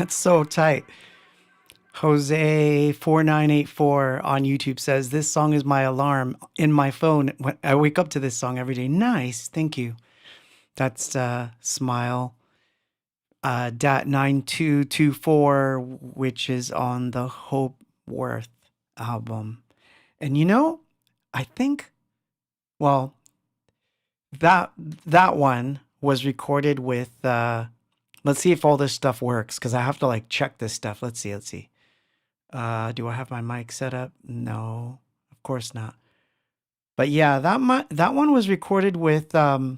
That's so tight. Jose4984 on YouTube says, this song is my alarm in my phone. I wake up to this song every day. Nice. Thank you. That's Smile. Dat9224, which is on the Hopeworth album. And you know, I think, well, that one was recorded with, let's see if all this stuff works, because I have to like check this stuff. Let's see. Do I have my mic set up? No, of course not. But yeah, that one was recorded with a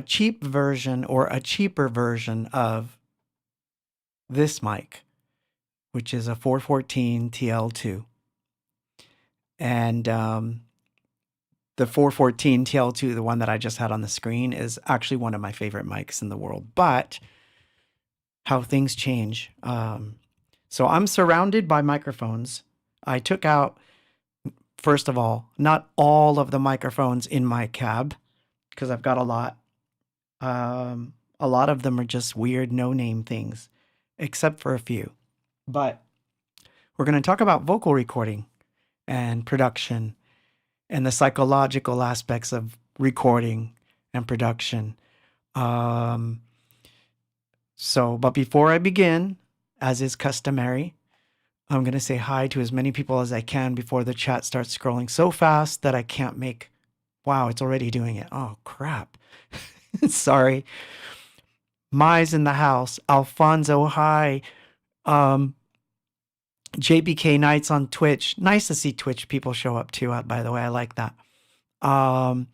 cheap version or a cheaper version of this mic, which is a 414 TL2. And the 414 TL2, the one that I just had on the screen, is actually one of my favorite mics in the world. But how things change. So I'm surrounded by microphones. I took out, first of all, not all of the microphones in my cab, because I've got a lot. A lot of them are just weird no-name things, except for a few. But we're going to talk about vocal recording and production and the psychological aspects of recording and production. But before I begin, as is customary, I'm going to say hi to as many people as I can before the chat starts scrolling so fast that I can't make... Wow, it's already doing it. Oh, crap. Sorry. Mai's in the house. Alfonso, hi. JBK Nights on Twitch. Nice to see Twitch people show up too, by the way. I like that. Jose,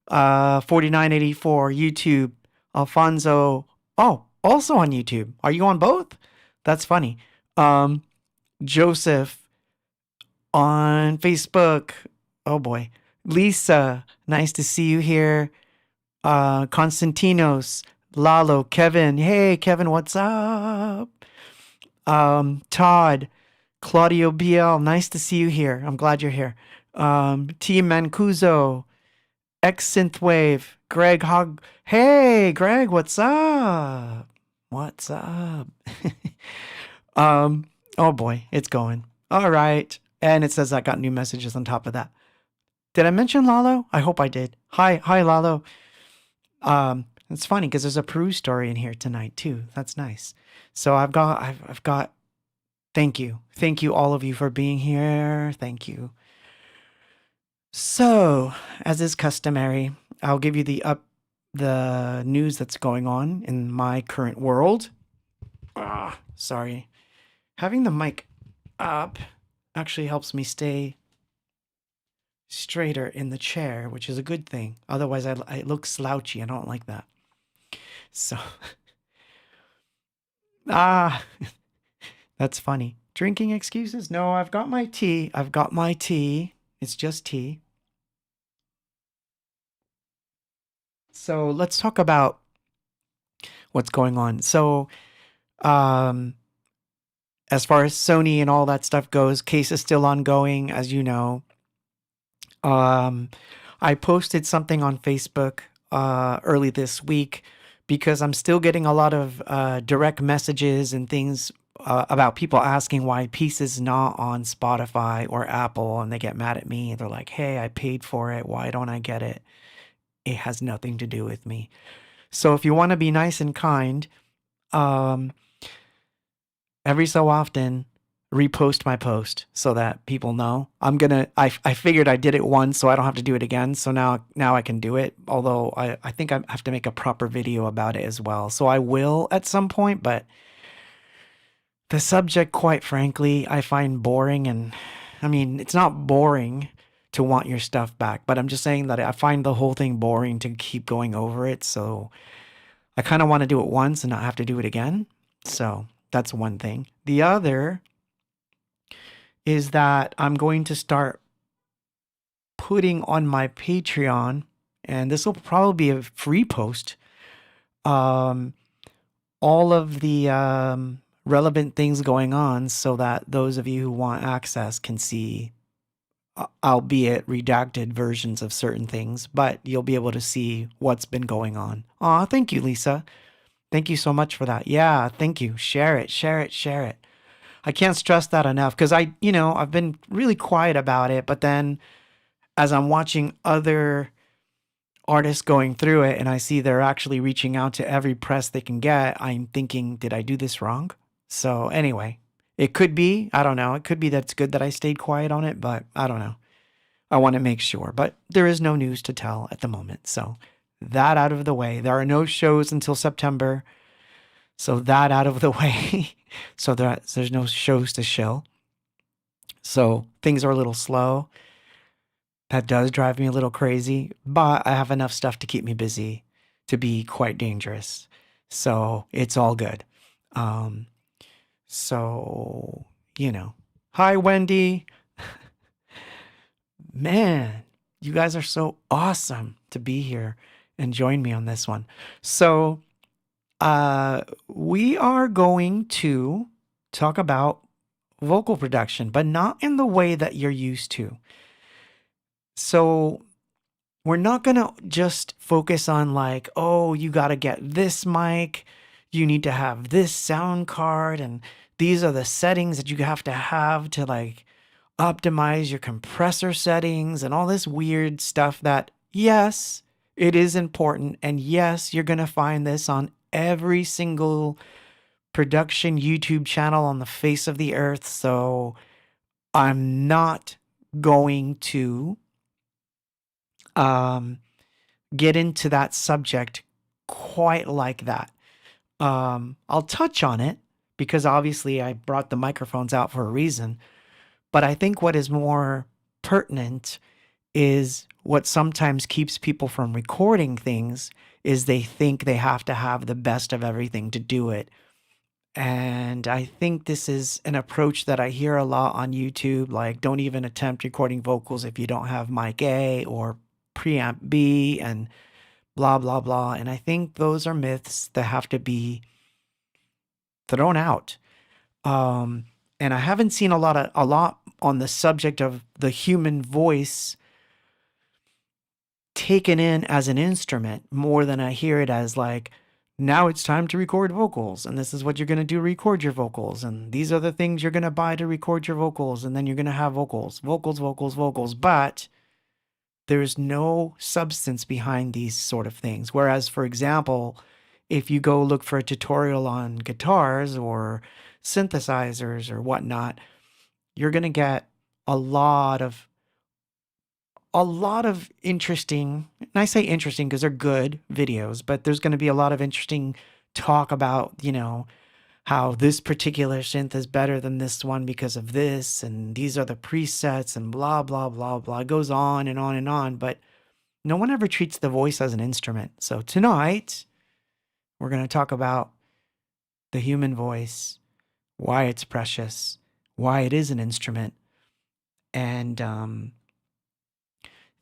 4984, YouTube. Alfonso, oh, also on YouTube. Are you on both? That's funny. Joseph on Facebook. Oh boy. Lisa, nice to see you here. Konstantinos, Lalo, Kevin. Hey, Kevin, what's up? Todd, Claudio BL, nice to see you here. I'm glad you're here. T Mancuso, X Synthwave, Greg Hog. Hey, Greg, what's up? What's up? Oh boy, it's going. All right. And it says I got new messages on top of that. Did I mention Lalo? I hope I did. Hi, Lalo. It's funny because there's a Peru story in here tonight too. That's nice. So I've got. Thank you all of you for being here. Thank you. So, as is customary, I'll give you the news that's going on in my current world. Sorry. Having the mic up actually helps me stay straighter in the chair, which is a good thing. Otherwise, I look slouchy. I don't like that. So, that's funny. Drinking excuses? No, I've got my tea. It's just tea. So let's talk about what's going on. So, as far as Sony and all that stuff goes, case is still ongoing, as you know. I posted something on Facebook early this week because I'm still getting a lot of direct messages and things about people asking why Peace is not on Spotify or Apple, and they get mad at me. They're like, hey, I paid for it. Why don't I get it? It has nothing to do with me. So if you want to be nice and kind, every so often, repost my post so that people know. I figured I did it once, so I don't have to do it again. So now I can do it. Although I think I have to make a proper video about it as well. So I will at some point, but the subject, quite frankly, I find boring. And I mean, it's not boring to want your stuff back, but I'm just saying that I find the whole thing boring to keep going over it. So I kind of want to do it once and not have to do it again. So that's one thing. The other is that I'm going to start putting on my Patreon, and this will probably be a free post, all of the relevant things going on so that those of you who want access can see, albeit redacted versions of certain things, but you'll be able to see what's been going on. Aw, thank you, Lisa. Thank you so much for that. Yeah, thank you. Share it. I can't stress that enough because I've been really quiet about it, but then as I'm watching other artists going through it and I see they're actually reaching out to every press they can get, I'm thinking, did I do this wrong? So anyway, it could be, I don't know. It could be that it's good that I stayed quiet on it, but I don't know. I want to make sure, but there is no news to tell at the moment. So that out of the way. There are no shows until September. So that out of the way. So there's no shows to show. So things are a little slow. That does drive me a little crazy, but I have enough stuff to keep me busy to be quite dangerous. So it's all good. So, hi, Wendy. Man, you guys are so awesome to be here and join me on this one. So, we are going to talk about vocal production, but not in the way that you're used to. So we're not going to just focus on like, oh, you got to get this mic, you need to have this sound card, and these are the settings that you have to like optimize your compressor settings and all this weird stuff that, yes, it is important. And yes, you're going to find this on every single production YouTube channel on the face of the earth. So I'm not going to get into that subject quite like that. I'll touch on it because obviously I brought the microphones out for a reason. But I think what is more pertinent is what sometimes keeps people from recording things is they think they have to have the best of everything to do it. And I think this is an approach that I hear a lot on YouTube, like don't even attempt recording vocals if you don't have mic A or preamp B, and blah, blah, blah. And I think those are myths that have to be thrown out. And I haven't seen a lot on the subject of the human voice taken in as an instrument more than I hear it as like, now it's time to record vocals, and this is what you're going to do, record your vocals, and these are the things you're going to buy to record your vocals, and then you're going to have vocals. But there's no substance behind these sort of things. Whereas, for example, if you go look for a tutorial on guitars or synthesizers or whatnot, you're going to get a lot of interesting, and I say interesting because they're good videos, but there's going to be a lot of interesting talk about, how this particular synth is better than this one because of this, and these are the presets, and blah, blah, blah, blah. It goes on and on and on, but no one ever treats the voice as an instrument. So tonight, we're going to talk about the human voice, why it's precious, why it is an instrument, and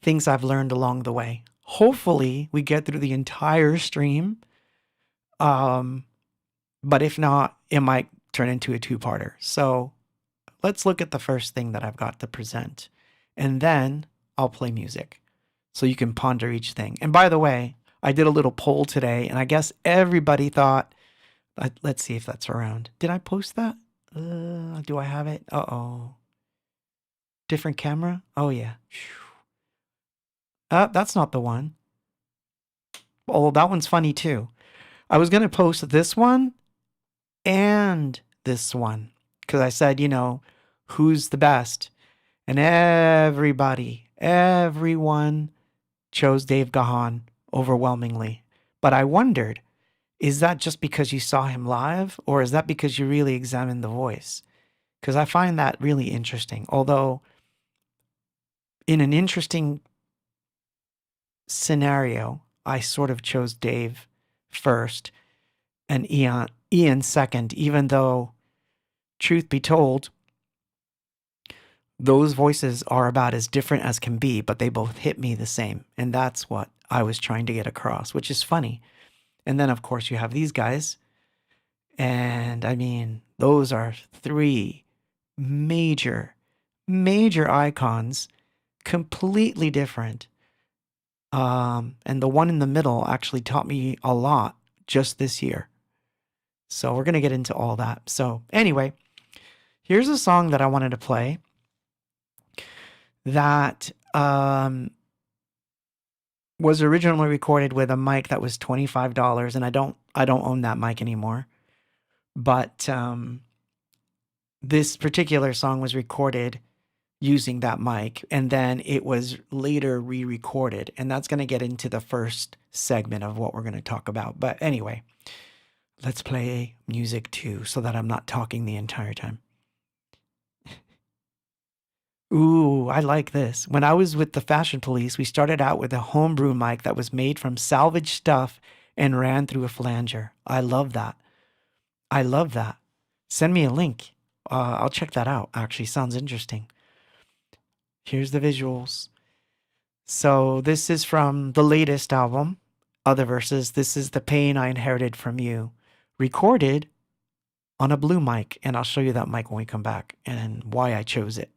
things I've learned along the way. Hopefully, we get through the entire stream. But if not, it might turn into a two-parter. So let's look at the first thing that I've got to present. And then I'll play music so you can ponder each thing. And by the way, I did a little poll today, and I guess everybody thought, let's see if that's around. Did I post that? Do I have it? Uh-oh. Different camera? Oh, yeah. That's not the one. Oh, that one's funny too. I was going to post this one and this one because I said, who's the best? And everyone chose Dave Gahan overwhelmingly. But I wondered, is that just because you saw him live, or is that because you really examined the voice? Because I find that really interesting. Although, in an interesting scenario, I sort of chose Dave first and Ian second, even though, truth be told, those voices are about as different as can be, but they both hit me the same. And that's what I was trying to get across, which is funny. And then, of course, you have these guys. And I mean, those are three major icons, completely different. And the one in the middle actually taught me a lot just this year. So we're going to get into all that. So anyway, here's a song that I wanted to play that was originally recorded with a mic that was $25, and I don't own that mic anymore. But this particular song was recorded using that mic, and then it was later re-recorded, and that's going to get into the first segment of what we're going to talk about. But anyway, let's play music too, so that I'm not talking the entire time. Ooh, I like this. When I was with the Fashion Police, we started out with a homebrew mic that was made from salvaged stuff and ran through a flanger. I love that. Send me a link. I'll check that out. Actually, sounds interesting. Here's the visuals. So this is from the latest album, Other Verses. This is The Pain I Inherited From You, recorded on a blue mic. And I'll show you that mic when we come back and why I chose it.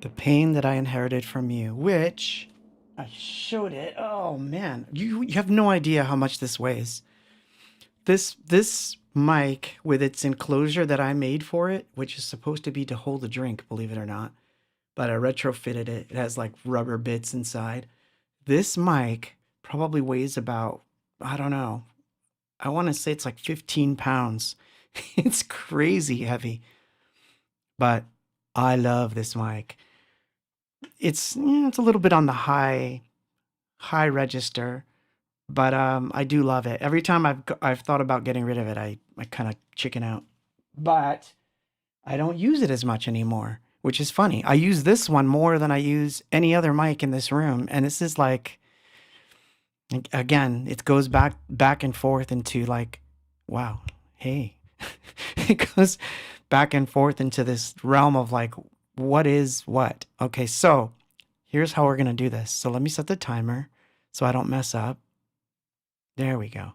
The pain that I inherited from you, which I showed it. Oh man, you have no idea how much this weighs. This mic with its enclosure that I made for it, which is supposed to be to hold a drink, believe it or not, but I retrofitted it. It has like rubber bits inside. This mic probably weighs about, I don't know, I want to say it's like 15 pounds. It's crazy heavy, but I love this mic. It's a little bit on the high register, but I do love it. Every time I've thought about getting rid of it, I kind of chicken out. But I don't use it as much anymore, which is funny. I use this one more than I use any other mic in this room, and this is like, again, it goes back and forth into like, wow, hey, it goes back and forth into this realm of like, what is what? Okay, so here's how we're going to do this. So let me set the timer so I don't mess up. There we go.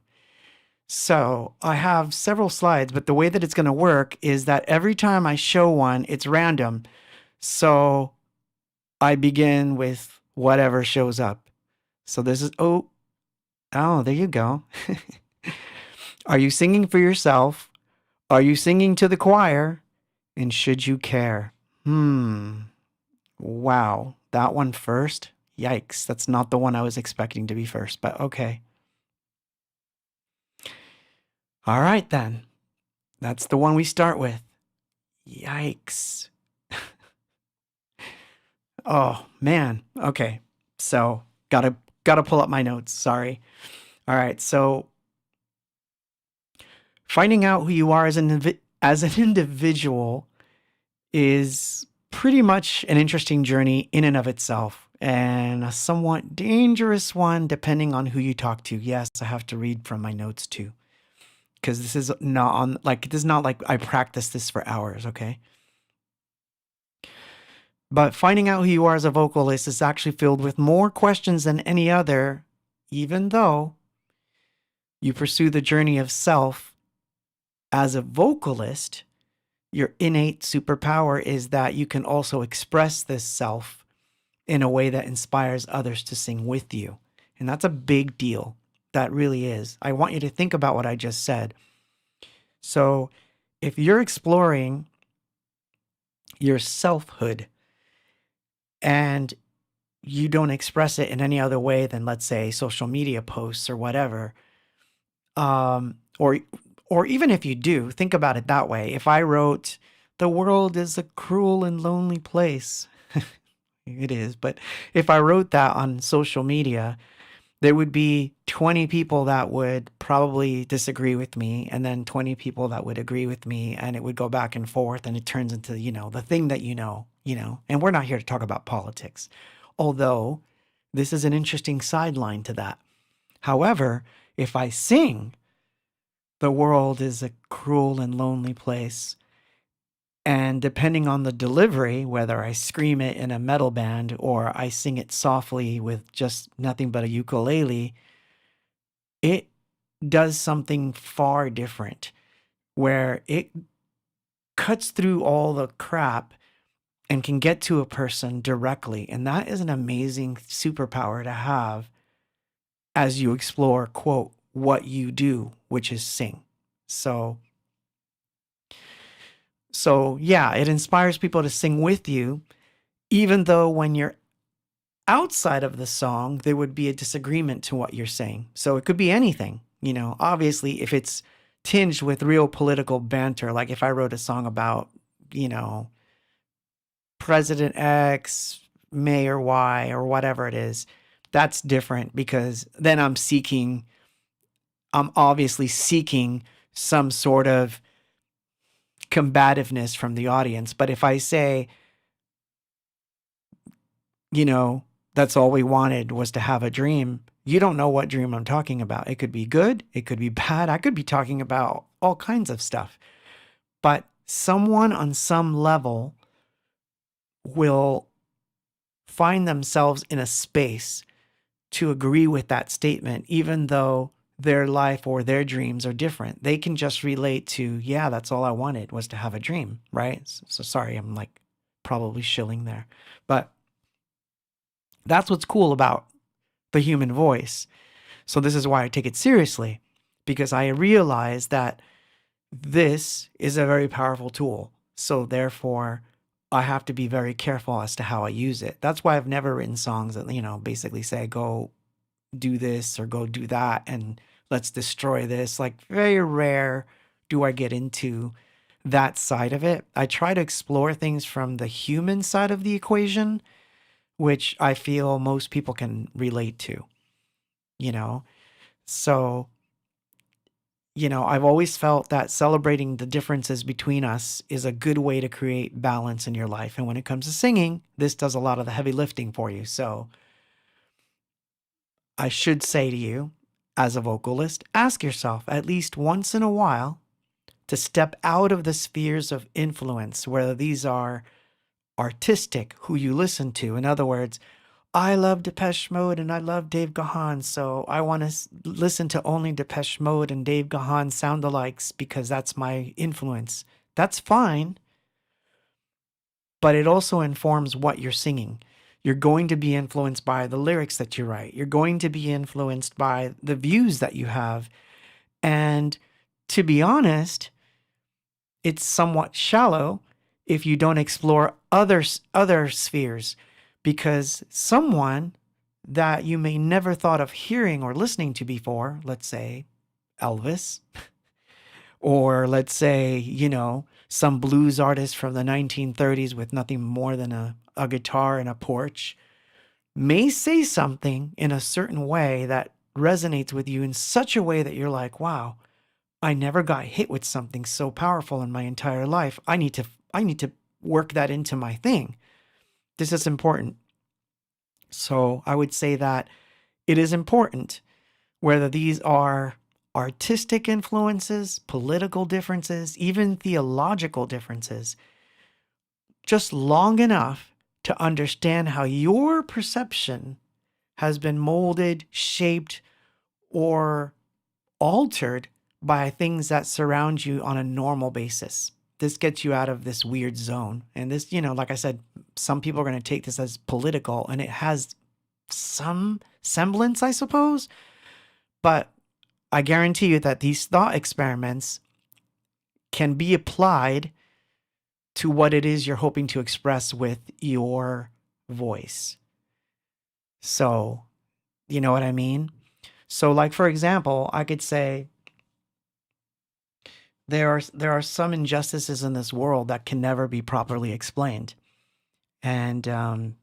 So I have several slides, but the way that it's going to work is that every time I show one, it's random. So I begin with whatever shows up. So this is, oh, there you go. Are you singing for yourself? Are you singing to the choir? And should you care? Wow. That one first? Yikes. That's not the one I was expecting to be first, but okay. All right, then. That's the one we start with. Yikes. Oh, man. Okay. So, gotta pull up my notes. Sorry. All right. So, finding out who you are as an individual is pretty much an interesting journey in and of itself, and a somewhat dangerous one depending on who you talk to. Yes, I have to read from my notes too, because this is not like I practice this for hours, okay? But finding out who you are as a vocalist is actually filled with more questions than any other, even though you pursue the journey of self as a vocalist. Your innate superpower is that you can also express this self in a way that inspires others to sing with you. And that's a big deal. That really is. I want you to think about what I just said. So if you're exploring your selfhood and you don't express it in any other way than, let's say, social media posts or whatever, or even if you do, think about it that way. If I wrote, "The world is a cruel and lonely place," it is, but if I wrote that on social media, there would be 20 people that would probably disagree with me, and then 20 people that would agree with me, and it would go back and forth, and it turns into, the thing that and we're not here to talk about politics, although this is an interesting sideline to that. However, if I sing, "The world is a cruel and lonely place," and depending on the delivery, whether I scream it in a metal band or I sing it softly with just nothing but a ukulele, it does something far different where it cuts through all the crap and can get to a person directly. And that is an amazing superpower to have as you explore, quote, what you do, which is sing. So yeah, it inspires people to sing with you, even though when you're outside of the song, there would be a disagreement to what you're saying. So it could be anything, obviously, if it's tinged with real political banter, like if I wrote a song about, President X, Mayor Y, or whatever it is, that's different because then I'm obviously seeking some sort of combativeness from the audience. But if I say, that's all we wanted was to have a dream, you don't know what dream I'm talking about. It could be good, it could be bad. I could be talking about all kinds of stuff. But someone on some level will find themselves in a space to agree with that statement, even though their life or their dreams are different. They can just relate to, yeah, that's all I wanted was to have a dream, right? So sorry, I'm like probably shilling there. But that's what's cool about the human voice. So this is why I take it seriously, because I realize that this is a very powerful tool. So therefore, I have to be very careful as to how I use it. That's why I've never written songs that, basically say, go do this or go do that and let's destroy this. Like, very rare do I get into that side of it. I try to explore things from the human side of the equation, which I feel most people can relate to, So, I've always felt that celebrating the differences between us is a good way to create balance in your life. And when it comes to singing, this does a lot of the heavy lifting for you. So I should say to you, as a vocalist, ask yourself at least once in a while to step out of the spheres of influence, whether these are artistic, who you listen to. In other words, I love Depeche Mode and I love Dave Gahan, so I want to listen to only Depeche Mode and Dave Gahan sound-alikes because that's my influence. That's fine, but it also informs what you're singing. You're going to be influenced by the lyrics that you write. You're going to be influenced by the views that you have. And to be honest, it's somewhat shallow if you don't explore other spheres, because someone that you may never thought of hearing or listening to before, let's say Elvis, or let's say, some blues artist from the 1930s with nothing more than a guitar and a porch, may say something in a certain way that resonates with you in such a way that you're like, wow, I never got hit with something so powerful in my entire life. I need to work that into my thing. This is important. So I would say that it is important, whether these are artistic influences, political differences, even theological differences, just long enough to understand how your perception has been molded, shaped, or altered by things that surround you on a normal basis. This gets you out of this weird zone. And this, like I said, some people are going to take this as political, and it has some semblance, I suppose. But I guarantee you that these thought experiments can be applied to what it is you're hoping to express with your voice. So, you know what I mean? So, like, for example, I could say, there are some injustices in this world that can never be properly explained. And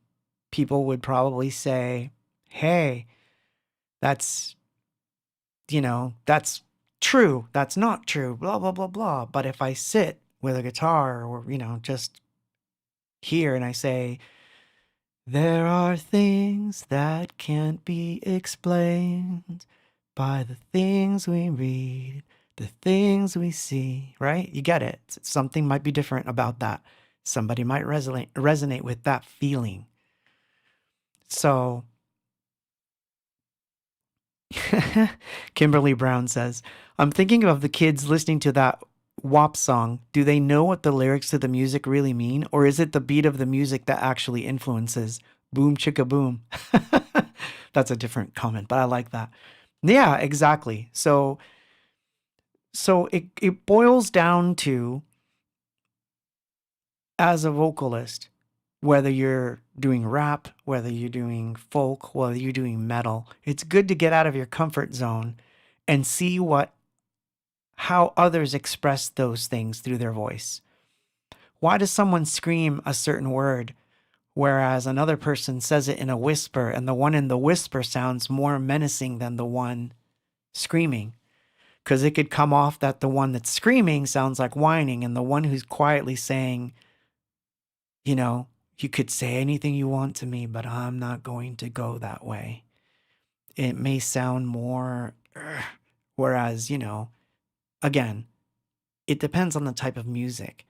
people would probably say, hey, that's true. That's not true, blah, blah, blah, blah. But if I sit with a guitar or, just here and I say, there are things that can't be explained by the things we read, the things we see, right? You get it. Something might be different about that. Somebody might resonate with that feeling. So, Kimberly Brown says, I'm thinking of the kids listening to that WAP song. Do they know what the lyrics to the music really mean? Or is it the beat of the music that actually influences? Boom, chicka, boom. That's a different comment, but I like that. Yeah, exactly. So it boils down to, as a vocalist, whether you're doing rap, whether you're doing folk, whether you're doing metal, it's good to get out of your comfort zone and see how others express those things through their voice. Why does someone scream a certain word, whereas another person says it in a whisper, and the one in the whisper sounds more menacing than the one screaming? Because it could come off that the one that's screaming sounds like whining, and the one who's quietly saying, you could say anything you want to me, but I'm not going to go that way. It may sound more, whereas, again, it depends on the type of music.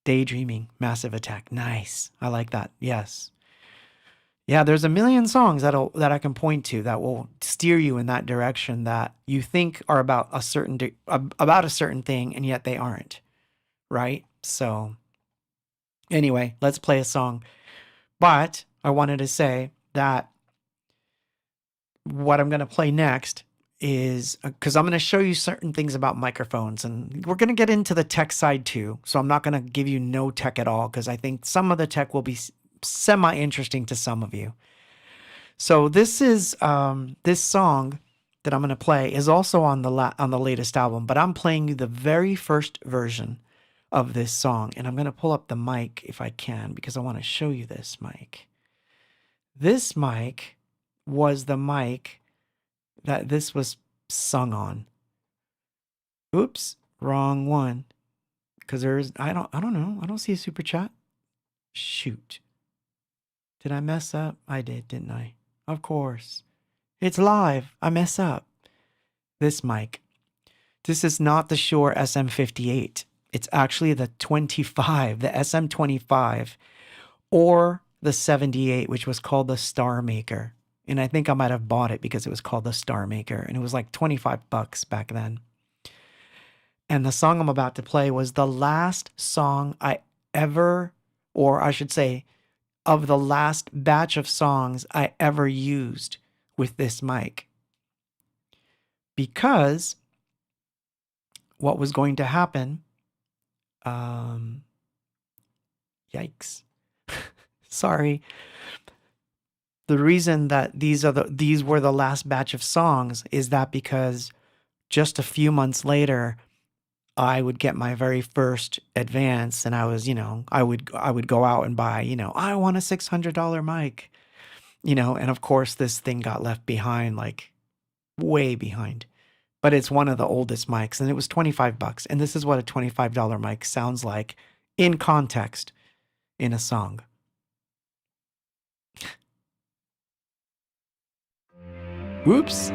Daydreaming, Massive Attack. Nice. I like that. Yes. Yeah, there's a million songs that I can point to that will steer you in that direction that you think are about a certain thing, and yet they aren't. Right? So anyway, let's play a song. But I wanted to say that what I'm going to play next is, because I'm going to show you certain things about microphones, and we're going to get into the tech side too. So I'm not going to give you no tech at all, because I think some of the tech will be semi-interesting to some of you. So this is this song that I'm going to play is also on the latest album, but I'm playing you the very first version of this song, and I'm going to pull up the mic if I can, because I want to show you this mic. This mic was the mic that this was sung on. Oops, wrong one. Because I don't know. I don't see a super chat. Shoot. Did I mess up? I did, didn't I? Of course. It's live. I mess up. This mic. This is not the Shure SM58. It's actually the 25, the SM25, or the 78, which was called the Star Maker. And I think I might have bought it because it was called the Star Maker, and it was like 25 bucks back then. And the song I'm about to play was the last song I ever, or I should say, of the last batch of songs I ever used with this mic. Because what was going to happen, yikes. Sorry. The reason that these were the last batch of songs is that because just a few months later, I would get my very first advance, and I was, I would go out and buy, I want a $600 mic, and of course this thing got left behind, like way behind. But it's one of the oldest mics, and it was 25 bucks. And this is what a $25 mic sounds like in context in a song. Whoops.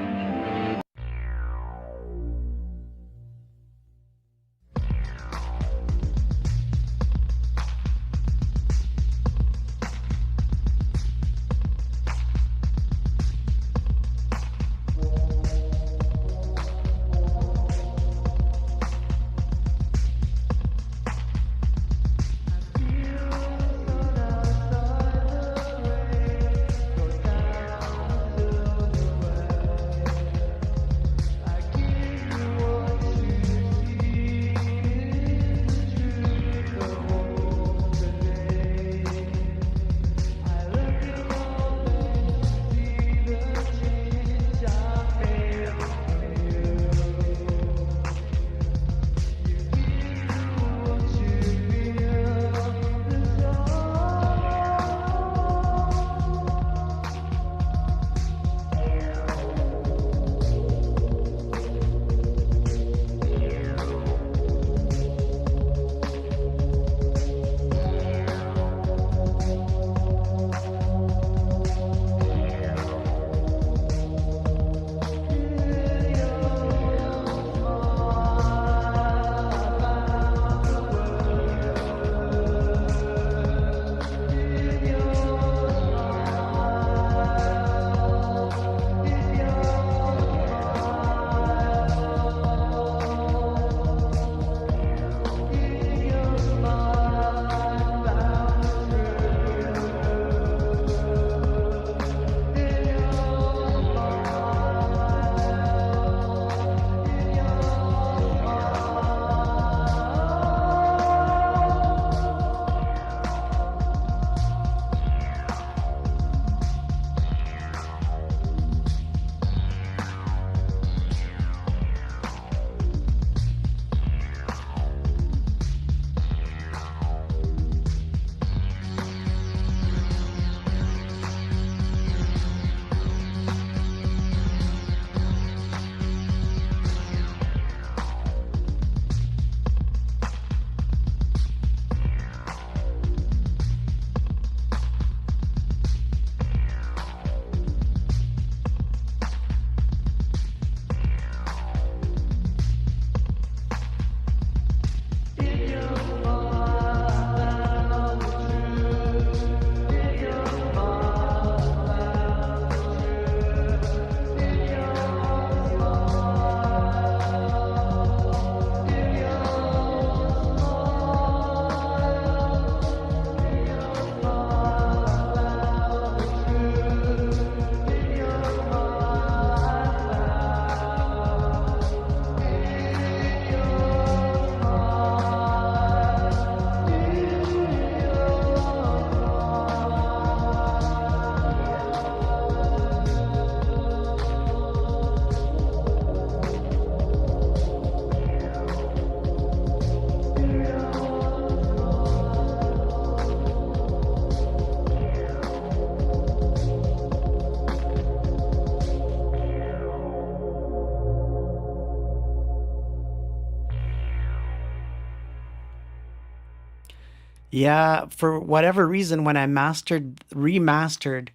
Yeah, for whatever reason, when I remastered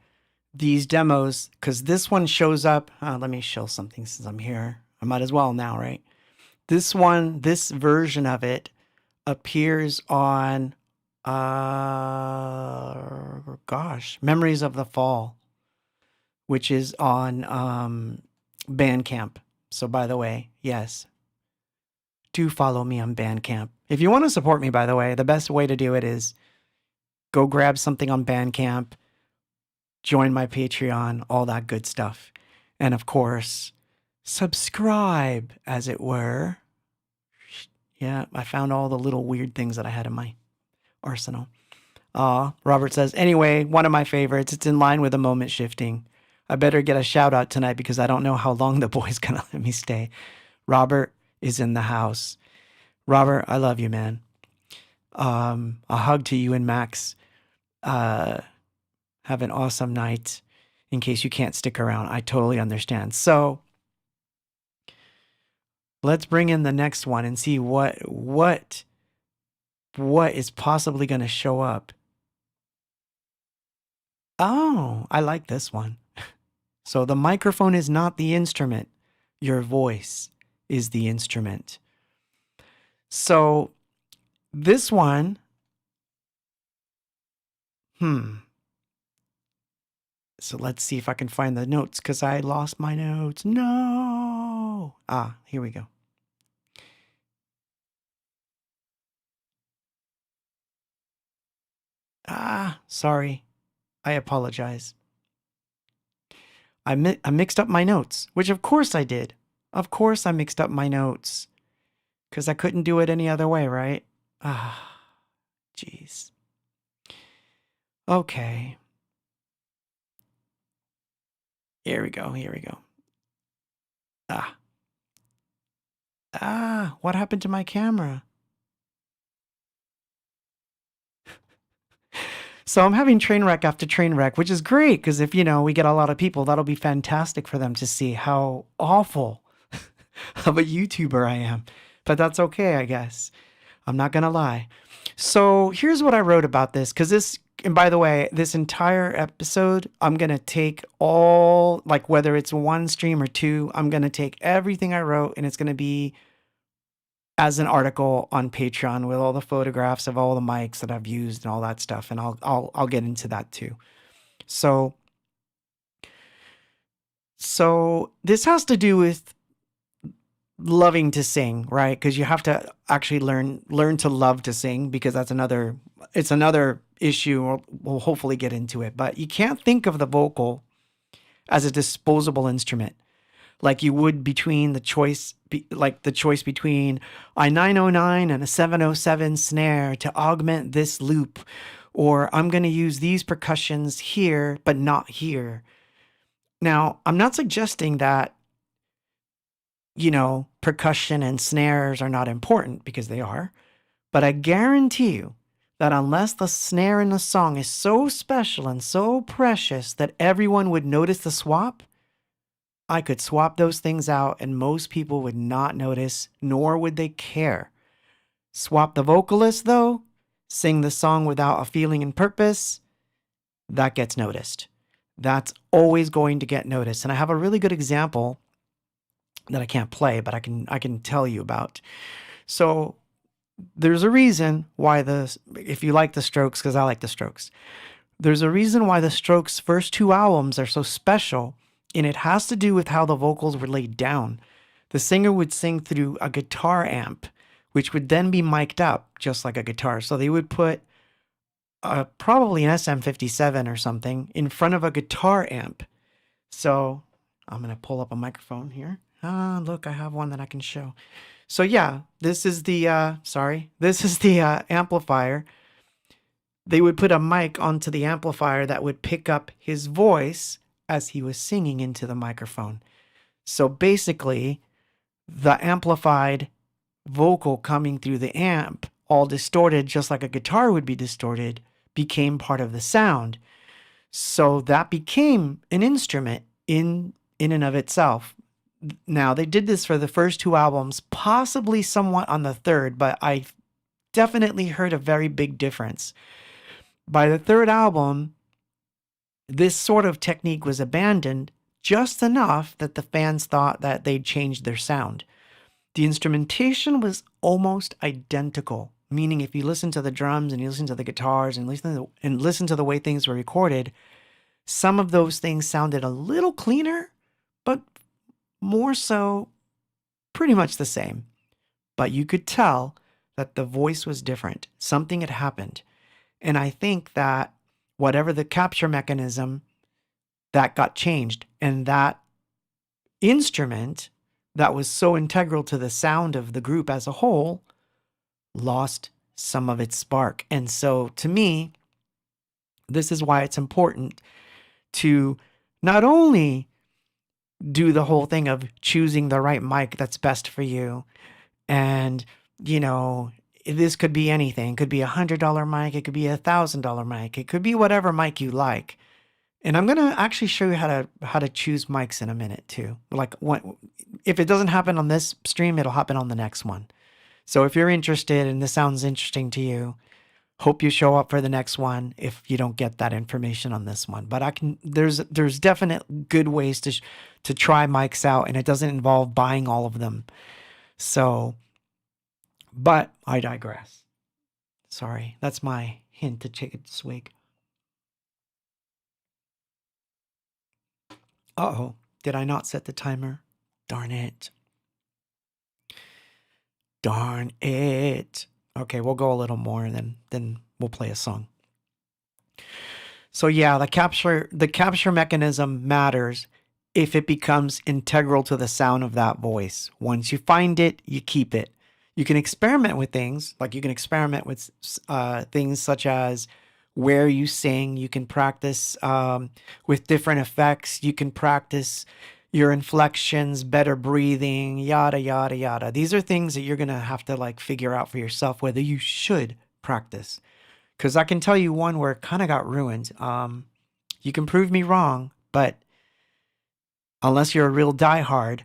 these demos, because this one shows up. Let me show something since I'm here. I might as well now, right? This version of it appears on, Memories of the Fall, which is on Bandcamp. So, by the way, yes, do follow me on Bandcamp. If you want to support me, by the way, the best way to do it is go grab something on Bandcamp, join my Patreon, all that good stuff. And of course, subscribe, as it were. Yeah, I found all the little weird things that I had in my arsenal. Robert says, anyway, one of my favorites. It's in line with the moment shifting. I better get a shout out tonight because I don't know how long the boy's gonna let me stay. Robert is in the house. Robert, I love you, man. A hug to you and Max. Have an awesome night. In case you can't stick around, I totally understand. So let's bring in the next one and see what is possibly going to show up. Oh, I like this one. So the microphone is not the instrument. Your voice is the instrument. So this one, so let's see if I can find the notes because I lost my notes. No. Here we go. Sorry. I apologize. I mixed up my notes, which of course I did. Of course I mixed up my notes because I couldn't do it any other way, right? Jeez. Okay. Here we go. What happened to my camera? So I'm having train wreck after train wreck, which is great because if, we get a lot of people, that'll be fantastic for them to see how awful of a YouTuber I am. But that's okay, I guess. I'm not going to lie. So here's what I wrote about this because and by the way, this entire episode, I'm going to take all, like whether it's one stream or two, I'm going to take everything I wrote and it's going to be as an article on Patreon with all the photographs of all the mics that I've used and all that stuff. And I'll get into that too. So this has to do with loving to sing, right? Because you have to actually learn to love to sing because it's another issue. We'll hopefully get into it, but you can't think of the vocal as a disposable instrument like you would between the choice between a 909 and a 707 snare to augment this loop, or I'm going to use these percussions here, but not here. Now, I'm not suggesting that, percussion and snares are not important because they are, but I guarantee you that unless the snare in the song is so special and so precious that everyone would notice the swap, I could swap those things out and most people would not notice, nor would they care. Swap the vocalist, though, sing the song without a feeling and purpose, that gets noticed. That's always going to get noticed. And I have a really good example that I can't play, but I can tell you about. So there's a reason why if you like the Strokes, because I like the Strokes, there's a reason why the Strokes' first two albums are so special. And it has to do with how the vocals were laid down. The singer would sing through a guitar amp, which would then be mic'd up just like a guitar. So they would put probably an SM57 or something in front of a guitar amp. So I'm going to pull up a microphone here. Look, I have one that I can show. So yeah, this is the amplifier. They would put a mic onto the amplifier that would pick up his voice as he was singing into the microphone. So basically, the amplified vocal coming through the amp, all distorted just like a guitar would be distorted, became part of the sound. So that became an instrument in and of itself. Now, they did this for the first two albums, possibly somewhat on the third, but I definitely heard a very big difference. By the third album, this sort of technique was abandoned just enough that the fans thought that they'd changed their sound. the instrumentation was almost identical. Meaning, if you listen to the drums and you listen to the guitars and listen to the way things were recorded, some of those things sounded a little cleaner, but more so pretty much the same. But you could tell that the voice was different. Something had happened. And I think that whatever the capture mechanism, that got changed. And that instrument that was so integral to the sound of the group as a whole lost some of its spark. And so to me, this is why it's important to not only do the whole thing of choosing the right mic that's best for you. And, this could be anything. It could be $100 mic. It could be $1,000 mic. It could be whatever mic you like. And I'm going to actually show you how to choose mics in a minute too. Like if it doesn't happen on this stream, it'll happen on the next one. So if you're interested and this sounds interesting to you, hope you show up for the next one if you don't get that information on this one. But there's definite good ways to try mics out, and it doesn't involve buying all of them. So, but I digress. Sorry, that's my hint to take a swig. Uh-oh, did I not set the timer? Darn it. Darn it. Okay, we'll go a little more and then we'll play a song. So yeah, the capture mechanism matters if it becomes integral to the sound of that voice. Once you find it, you keep it. You can experiment with things, like you can experiment with things such as where you sing. You can practice with different effects. You can practice your inflections, better breathing, yada, yada, yada. These are things that you're going to have to figure out for yourself whether you should practice. Because I can tell you one where it kind of got ruined. You can prove me wrong, but unless you're a real diehard,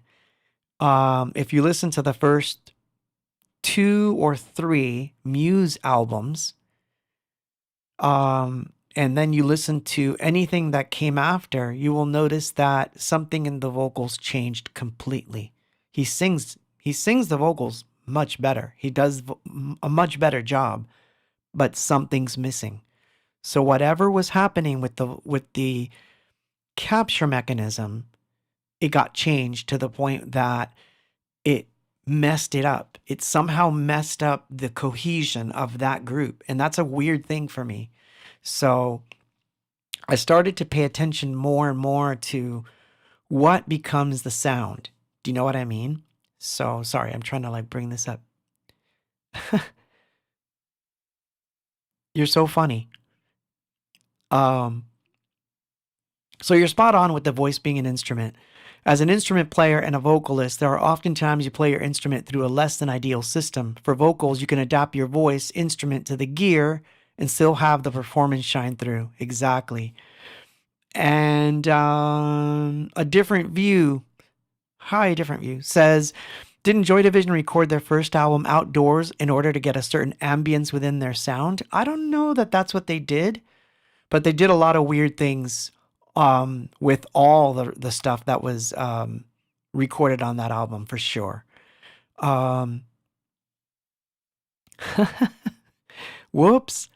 if you listen to the first 2 or 3 Muse albums, and then you listen to anything that came after, you will notice that something in the vocals changed completely. He sings the vocals much better. He does a much better job, but something's missing. So whatever was happening with the capture mechanism, it got changed to the point that it messed it up. It somehow messed up the cohesion of that group. And that's a weird thing for me. So I started to pay attention more and more to what becomes the sound. Do you know what I mean? So sorry, I'm trying to bring this up. You're so funny. So you're spot on with the voice being an instrument. As an instrument player and a vocalist, there are often times you play your instrument through a less than ideal system. For vocals, you can adapt your voice instrument to the gear and still have the performance shine through. Exactly. And a different view says, didn't Joy Division record their first album outdoors in order to get a certain ambience within their sound? I don't know that that's what they did, but they did a lot of weird things with all the stuff that was recorded on that album, for sure. Whoops.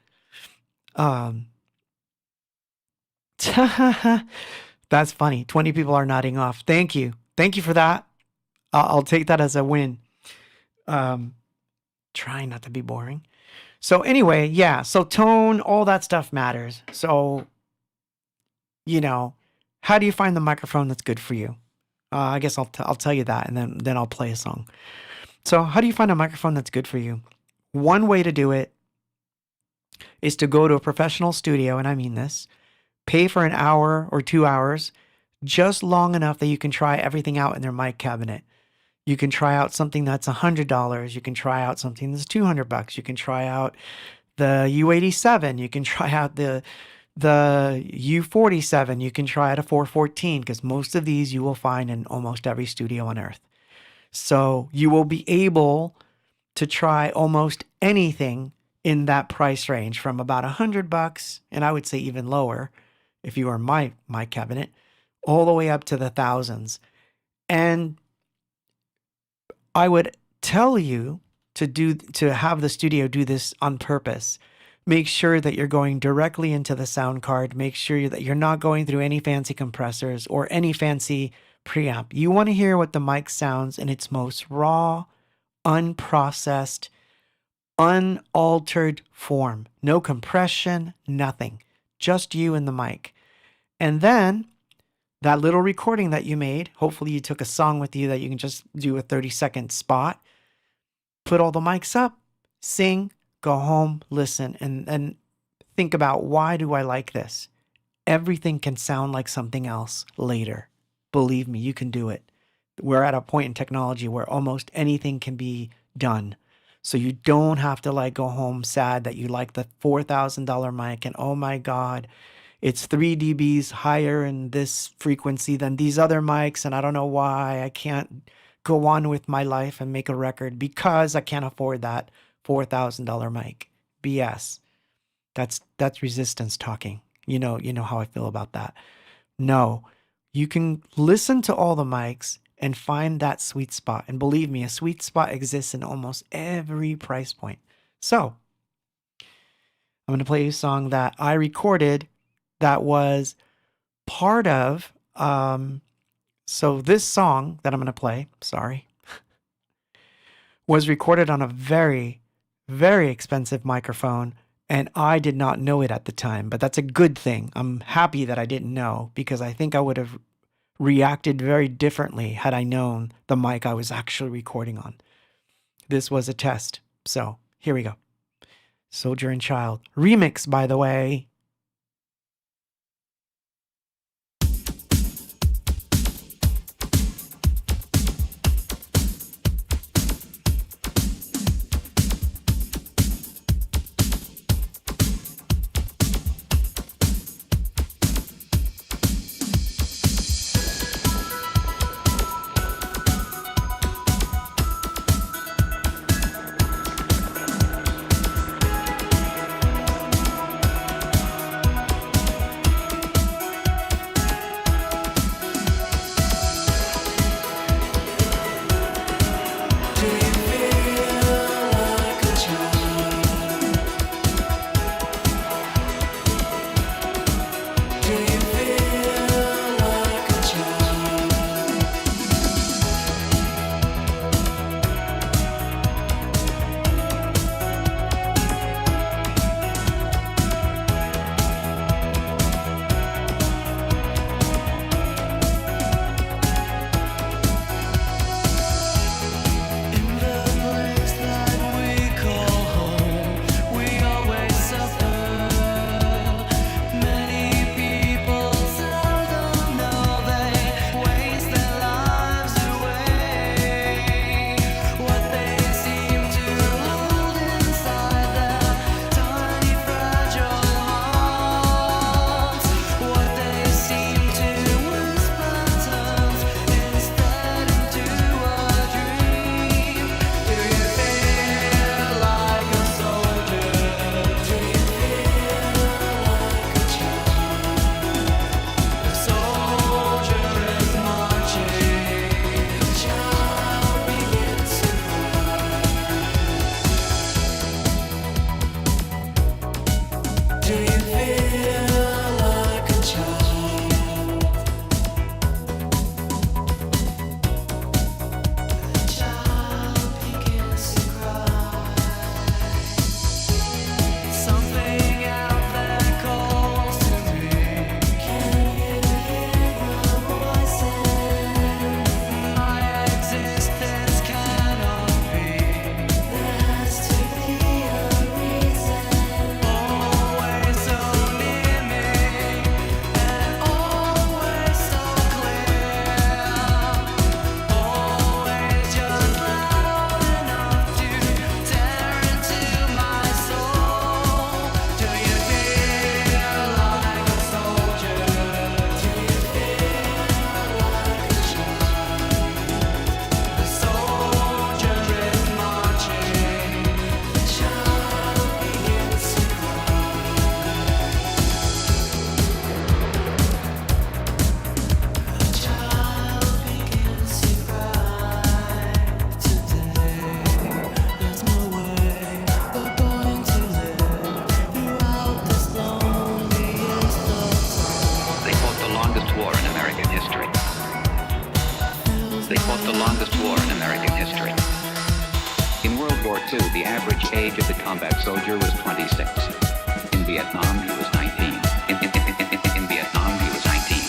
That's funny. 20 people are nodding off. Thank you. Thank you for that. I'll take that as a win. Trying not to be boring. So anyway, yeah. So tone, all that stuff matters. So, how do you find the microphone that's good for you? I guess I'll tell you that, and then I'll play a song. So how do you find a microphone that's good for you? One way to do it is to go to a professional studio, and I mean this, pay for an hour or 2 hours, just long enough that you can try everything out in their mic cabinet. You can try out something that's $100. You can try out something that's $200. You can try out the U87. You can try out the U47. You can try out a 414, because most of these you will find in almost every studio on earth. So you will be able to try almost anything in that price range, from about $100, and I would say even lower if you are my cabinet, all the way up to the thousands. And I would tell you to have the studio do this on purpose. Make sure that you're going directly into the sound card. Make sure that you're not going through any fancy compressors or any fancy preamp. You want to hear what the mic sounds in its most raw, unprocessed, unaltered form. No compression, nothing. Just you and the mic. And then that little recording that you made, hopefully you took a song with you that you can just do a 30-second spot. Put all the mics up, sing, go home, listen, and think about, why do I like this? Everything can sound like something else later. Believe me, you can do it. We're at a point in technology where almost anything can be done. So you don't have to like go home sad that you like the $4,000 mic and, oh my God, it's 3 dBs higher in this frequency than these other mics, and I don't know why I can't go on with my life and make a record because I can't afford that $4,000 mic. BS. That's resistance talking. You know how I feel about that. No, you can listen to all the mics and find that sweet spot. And believe me, a sweet spot exists in almost every price point. So I'm going to play you a song that I recorded that was part of, so this song that I'm going to play, was recorded on a very, very expensive microphone, and I did not know it at the time, but that's a good thing. I'm happy that I didn't know, because I think I would have reacted very differently had I known the mic I was actually recording on. This was a test. So here we go. Soldier and Child. Remix, by the way. Age of the combat soldier was 26. In Vietnam, he was 19. In Vietnam, he was 19.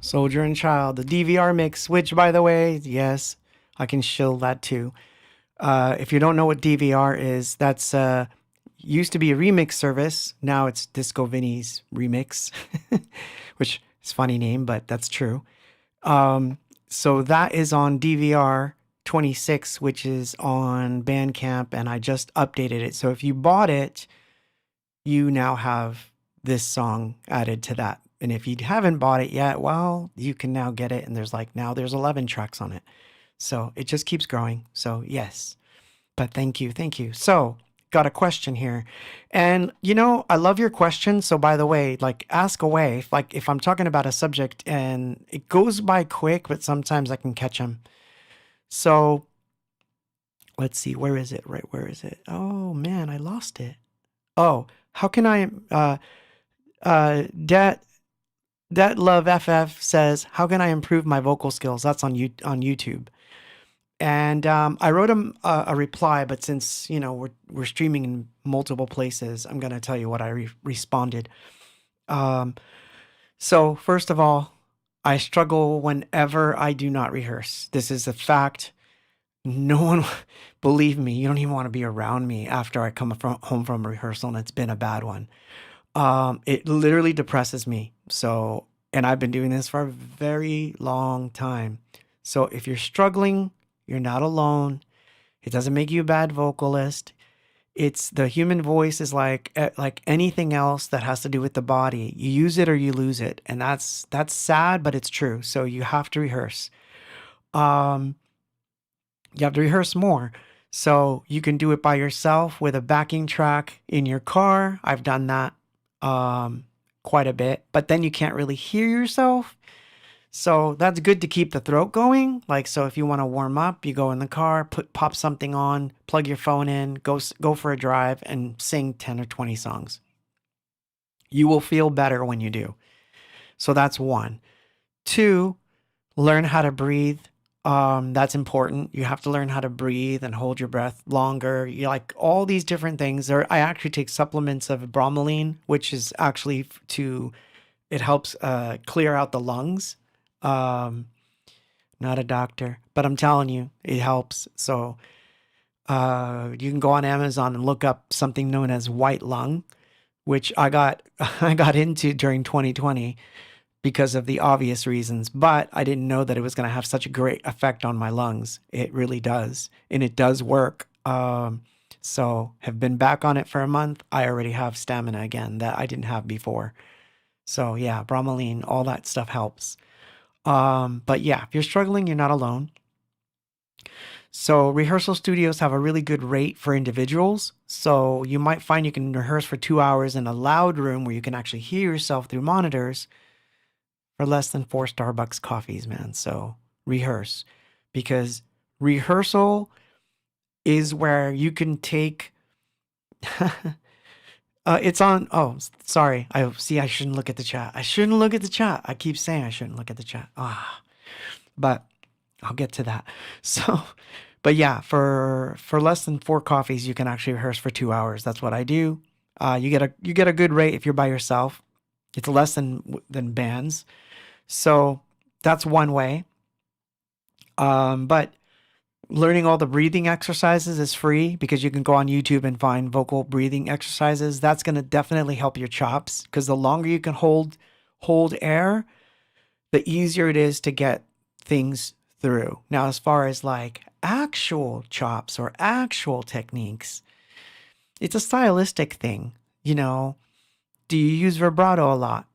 Soldier and Child, the DVR mix, which, by the way, yes, I can shill that too. If you don't know what DVR is, that's used to be a remix service. Now it's Disco Vinny's Remix, which is a funny name, but that's true. So that is on DVR 26, which is on Bandcamp, and I just updated it. So if you bought it, you now have this song added to that. And if you haven't bought it yet, well, you can now get it. And there's 11 tracks on it. So it just keeps growing. So yes, but thank you. So got a question here. And I love your questions. So by the way, ask away. If I'm talking about a subject and it goes by quick, but sometimes I can catch them. So let's see, where is it? Where is it? Oh man, I lost it. Oh, how can I, That Love FF says, how can I improve my vocal skills? That's on YouTube. And I wrote him a reply, but since, we're streaming in multiple places, I'm going to tell you what I responded. So first of all, I struggle whenever I do not rehearse. This is a fact. No one, believe me, you don't even want to be around me after I come home from rehearsal and it's been a bad one. It literally depresses me. So, and I've been doing this for a very long time. So if you're struggling, you're not alone. It doesn't make you a bad vocalist. It's the human voice is like anything else that has to do with the body. You use it or you lose it. And that's sad, but it's true. So you have to rehearse. You have to rehearse more. So you can do it by yourself with a backing track in your car. I've done that quite a bit, but then you can't really hear yourself. So that's good to keep the throat going. So if you want to warm up, you go in the car, pop something on, plug your phone in, go for a drive and sing 10 or 20 songs. You will feel better when you do. So that's 1. 2, learn how to breathe. That's important. You have to learn how to breathe and hold your breath longer. All these different things. I actually take supplements of bromelain, which is actually it helps clear out the lungs. Not a doctor, but I'm telling you, it helps. So you can go on Amazon and look up something known as white lung, which I got into during 2020. Because of the obvious reasons, but I didn't know that it was going to have such a great effect on my lungs. It really does, and it does work. So have been back on it for a month. I already have stamina again that I didn't have before. So yeah, bromelain, all that stuff helps. But yeah, if you're struggling, you're not alone. So rehearsal studios have a really good rate for individuals. So you might find you can rehearse for 2 hours in a loud room where you can actually hear yourself through monitors for less than 4 Starbucks coffees, man. So rehearse, because rehearsal is where you can take it's on. Oh, sorry. I see. I shouldn't look at the chat. I shouldn't look at the chat. I keep saying I shouldn't look at the chat. But I'll get to that. So, but yeah, for less than 4 coffees, you can actually rehearse for 2 hours. That's what I do. You get a good rate if you're by yourself. It's less than bands. So that's one way. But learning all the breathing exercises is free because you can go on YouTube and find vocal breathing exercises. That's going to definitely help your chops, because the longer you can hold air, the easier it is to get things through. Now, as far as like actual chops or actual techniques, it's a stylistic thing. You know, do you use vibrato a lot?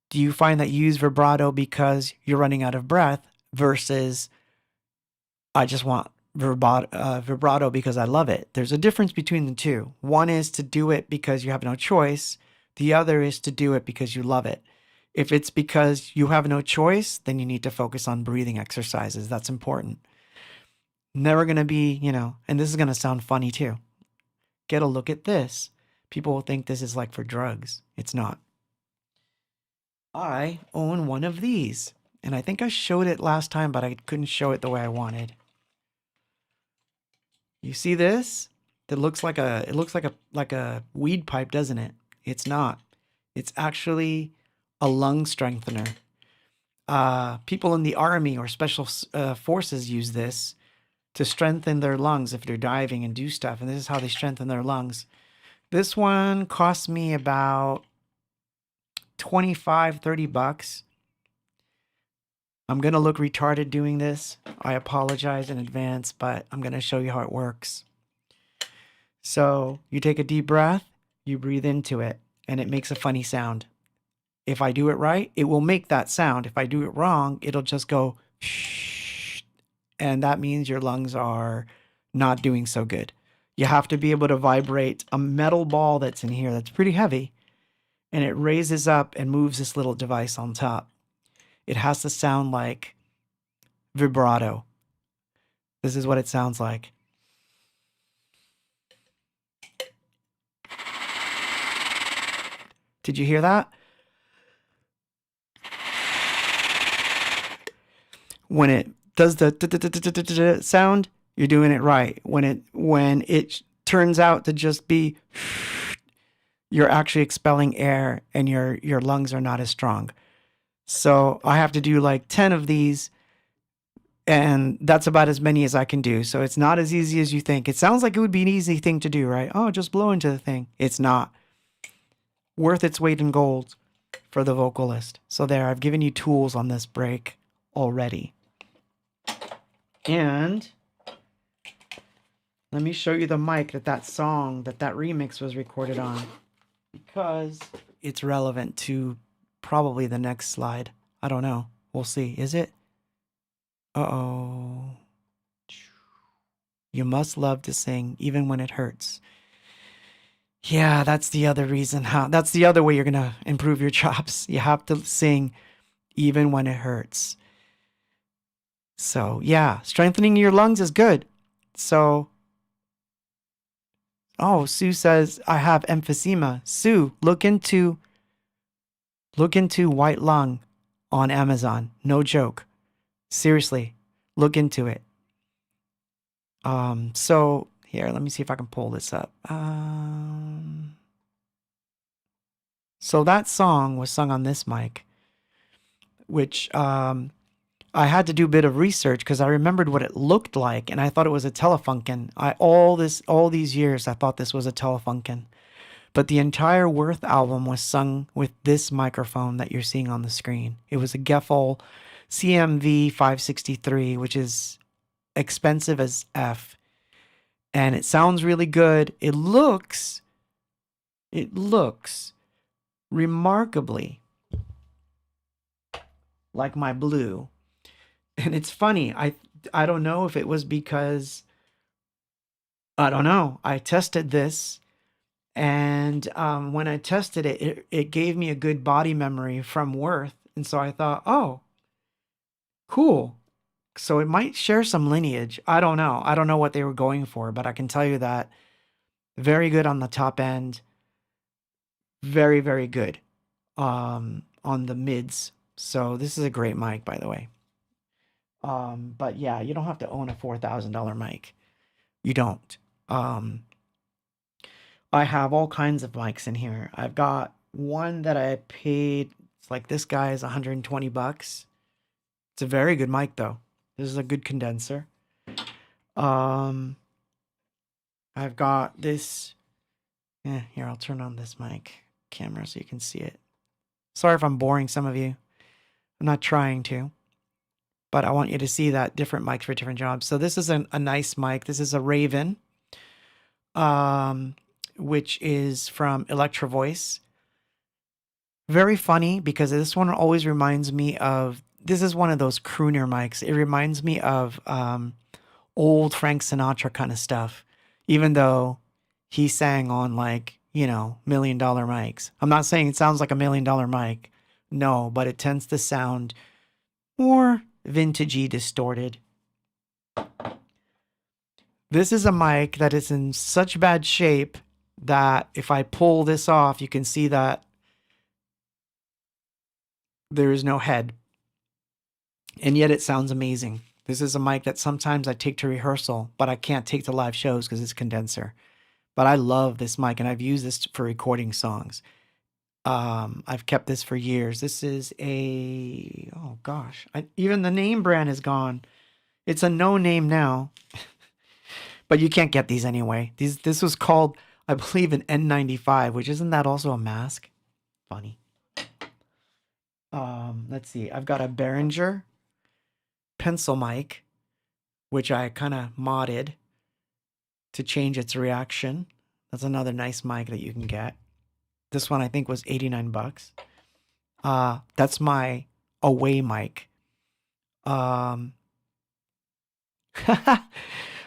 Do you find that you use vibrato because you're running out of breath versus I just want vibrato because I love it? There's a difference between the two. One is to do it because you have no choice. The other is to do it because you love it. If it's because you have no choice, then you need to focus on breathing exercises. That's important. Never going to be, and this is going to sound funny too. Get a look at this. People will think this is like for drugs. It's not. I own one of these, and I think I showed it last time, but I couldn't show it the way I wanted. You see this? It looks like a weed pipe, doesn't it? It's not. It's actually a lung strengthener. People in the army or special forces use this to strengthen their lungs if they're diving and do stuff. And this is how they strengthen their lungs. This one cost me about $25-$30. I'm going to look retarded doing this. I apologize in advance, but I'm going to show you how it works. So you take a deep breath, you breathe into it, and it makes a funny sound. If I do it right, it will make that sound. If I do it wrong, it'll just go shh, and that means your lungs are not doing so good. You have to be able to vibrate a metal ball that's in here that's pretty heavy, and it raises up and moves this little device on top. It has to sound like vibrato. This is what it sounds like. Did you hear that? When it does the sound, you're doing it right. When it turns out to just be, you're actually expelling air and your lungs are not as strong. So I have to do like 10 of these, and that's about as many as I can do. So it's not as easy as you think. It sounds like it would be an easy thing to do, right? Oh, just blow into the thing. It's not. Worth its weight in gold for the vocalist. So there, I've given you tools on this break already. And let me show you the mic that song, that remix was recorded on, because it's relevant to probably the next slide. I don't know. We'll see. Is it? Uh-oh. You must love to sing even when it hurts. Yeah, that's the other reason that's the other way you're going to improve your chops. You have to sing even when it hurts. So, yeah, strengthening your lungs is good. So, Sue says, I have emphysema. Sue, look into white lung on Amazon. No joke. Seriously, look into it. So here, let me see if I can pull this up. So that song was sung on this mic, which I had to do a bit of research because I remembered what it looked like, and I thought it was a Telefunken. All these years, I thought this was a Telefunken. But the entire Worth album was sung with this microphone that you're seeing on the screen. It was a Geffel CMV 563, which is expensive as F. And it sounds really good. It looks remarkably like my Blue. And it's funny, I don't know if it was because, I don't know. I tested this, and when I tested it, it gave me a good body memory from Worth. And so I thought, oh, cool. So it might share some lineage. I don't know. I don't know what they were going for, but I can tell you that very good on the top end. Very, very good on the mids. So this is a great mic, by the way. But yeah, you don't have to own a $4,000 mic. You don't. I have all kinds of mics in here. I've got one that I paid, it's like this guy is 120 bucks. It's a very good mic though. This is a good condenser. I've got this. Yeah, here, I'll turn on this mic camera so you can see it. Sorry if I'm boring some of you. I'm not trying to, but I want you to see that different mics for different jobs. So this is a nice mic. This is a Raven, which is from Electro Voice. Very funny because this one always reminds me of, this is one of those crooner mics. It reminds me of old Frank Sinatra kind of stuff, even though he sang on like, you know, $1 million mics. I'm not saying it sounds like a $1 million mic. No, but it tends to sound more vintagey, distorted. This is a mic that is in such bad shape that if I pull this off, you can see that there is no head. And yet it sounds amazing. This is a mic that sometimes I take to rehearsal, but I can't take to live shows because it's a condenser. But I love this mic, and I've used this for recording songs. I've kept this for years. This is a, oh gosh, even the name brand is gone. It's a no name now, but you can't get these anyway. This was called, I believe, an N95, which isn't that also a mask? Funny. Let's see. I've got a Behringer pencil mic, which I kind of modded to change its reaction. That's another nice mic that you can get. This one I think was 89 bucks. That's my away mic.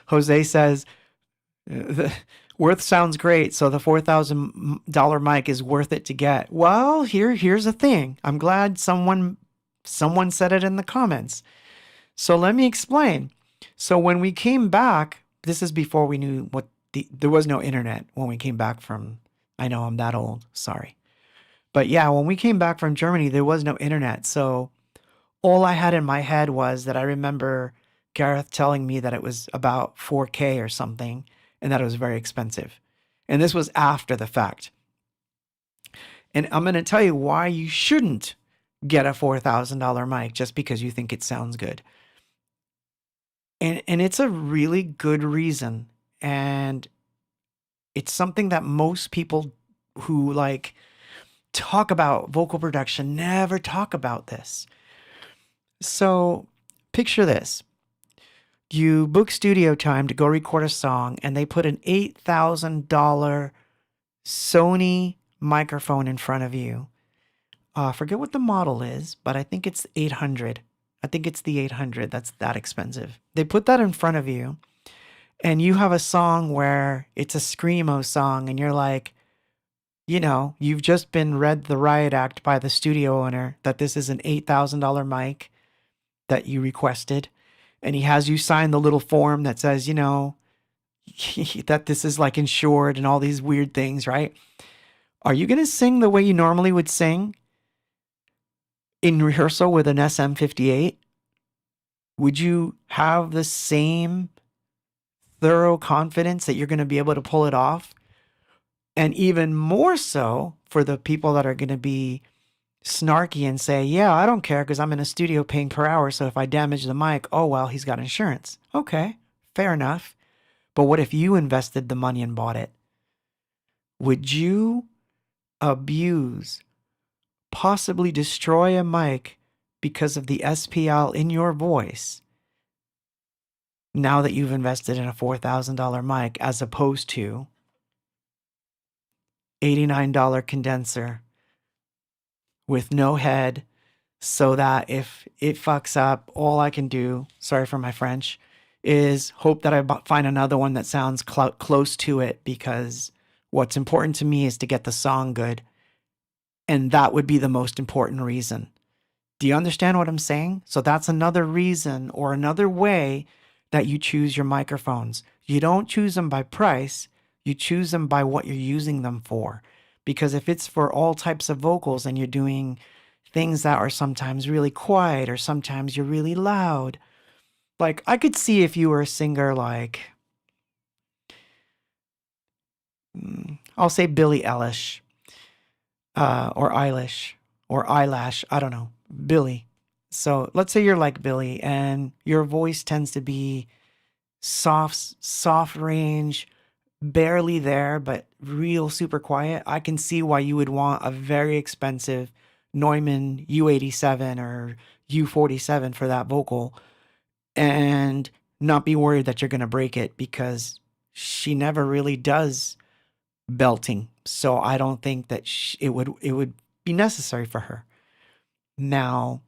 Jose says, Worth sounds great, so the $4,000 mic is worth it to get. Well, here's the thing. I'm glad someone said it in the comments. So let me explain. So when we came back, this is before we knew what there was no internet when we came back from, I know I'm that old, sorry. But yeah, when we came back from Germany, there was no internet. So all I had in my head was that I remember Gareth telling me that it was about 4K or something and that it was very expensive. And this was after the fact. And I'm going to tell you why you shouldn't get a $4,000 mic just because you think it sounds good. And it's a really good reason. And it's something that most people who like talk about vocal production never talk about this. So picture this. You book studio time to go record a song and they put an $8,000 Sony microphone in front of you. I forget what the model is, but I think it's 800. I think it's the 800 that's that expensive. They put that in front of you and you have a song where it's a screamo song and you're like, you know, you've just been read the riot act by the studio owner that this is an $8,000 mic that you requested. And he has you sign the little form that says, you know, that this is like insured and all these weird things, right? Are you going to sing the way you normally would sing in rehearsal with an SM58? Would you have the same thorough confidence that you're going to be able to pull it off? And even more so for the people that are going to be snarky and say, yeah, I don't care because I'm in a studio paying per hour. So if I damage the mic, oh, well, he's got insurance. Okay, fair enough. But what if you invested the money and bought it? Would you abuse, possibly destroy a mic because of the SPL in your voice now that you've invested in a $4,000 mic as opposed to $89 condenser with no head, so that if it fucks up, all I can do, sorry for my French, is hope that I find another one that sounds close to it, because what's important to me is to get the song good. And that would be the most important reason. Do you understand what I'm saying? So that's another reason, or another way that you choose your microphones. You don't choose them by price. You choose them by what you're using them for. Because if it's for all types of vocals and you're doing things that are sometimes really quiet or sometimes you're really loud, like I could see if you were a singer like, I'll say Billie Eilish, or Eilish, or Eyelash, I don't know, Billie. So let's say you're like Billie and your voice tends to be soft range, barely there, but real super quiet. I can see why you would want a very expensive Neumann U87 or U47 for that vocal and not be worried that you're going to break it, because she never really does belting. So I don't think that it would be necessary for her. Now,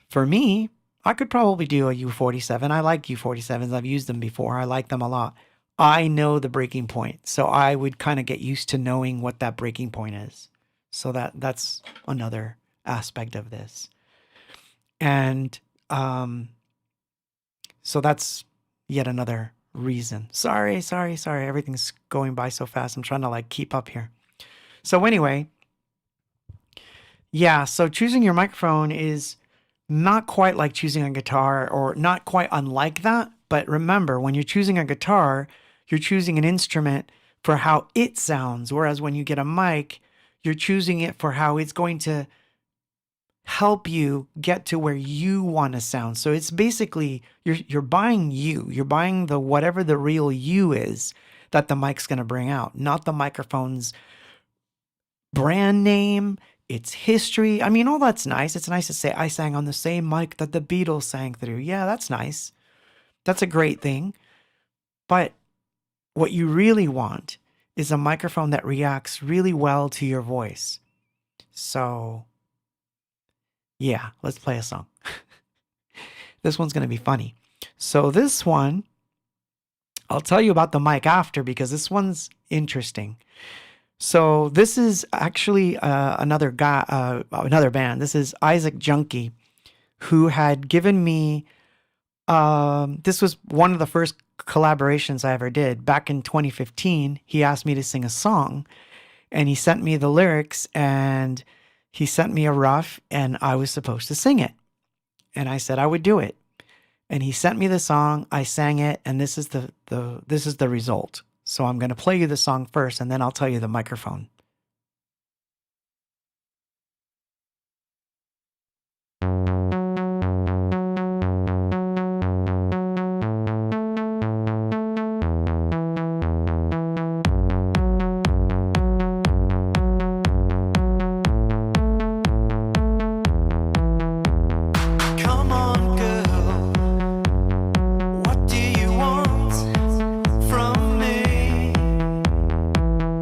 for me, I could probably do a U47. I like U47s. I've used them before. I like them a lot. I know the breaking point. So I would kind of get used to knowing what that breaking point is. So that's another aspect of this. And so that's yet another reason. Sorry. Everything's going by so fast. I'm trying to like keep up here. So anyway, yeah, so choosing your microphone is not quite like choosing a guitar, or not quite unlike that. But remember, when you're choosing a guitar, you're choosing an instrument for how it sounds. Whereas when you get a mic, you're choosing it for how it's going to help you get to where you want to sound. So it's basically, you're buying you. You're buying the whatever the real you is that the mic's going to bring out, not the microphone's brand name, its history. I mean, all that's nice. It's nice to say I sang on the same mic that the Beatles sang through. Yeah, that's nice. That's a great thing. But what you really want is a microphone that reacts really well to your voice. So, yeah, let's play a song. This one's going to be funny. So this one, I'll tell you about the mic after, because this one's interesting. So this is actually another band. This is Isaac Junkie, who had given me, this was one of the first collaborations I ever did. Back in 2015, he asked me to sing a song, and he sent me the lyrics, and he sent me a rough, and I was supposed to sing it. And I said I would do it. And he sent me the song, I sang it, and this is the result. So I'm going to play you the song first, and then I'll tell you the microphone.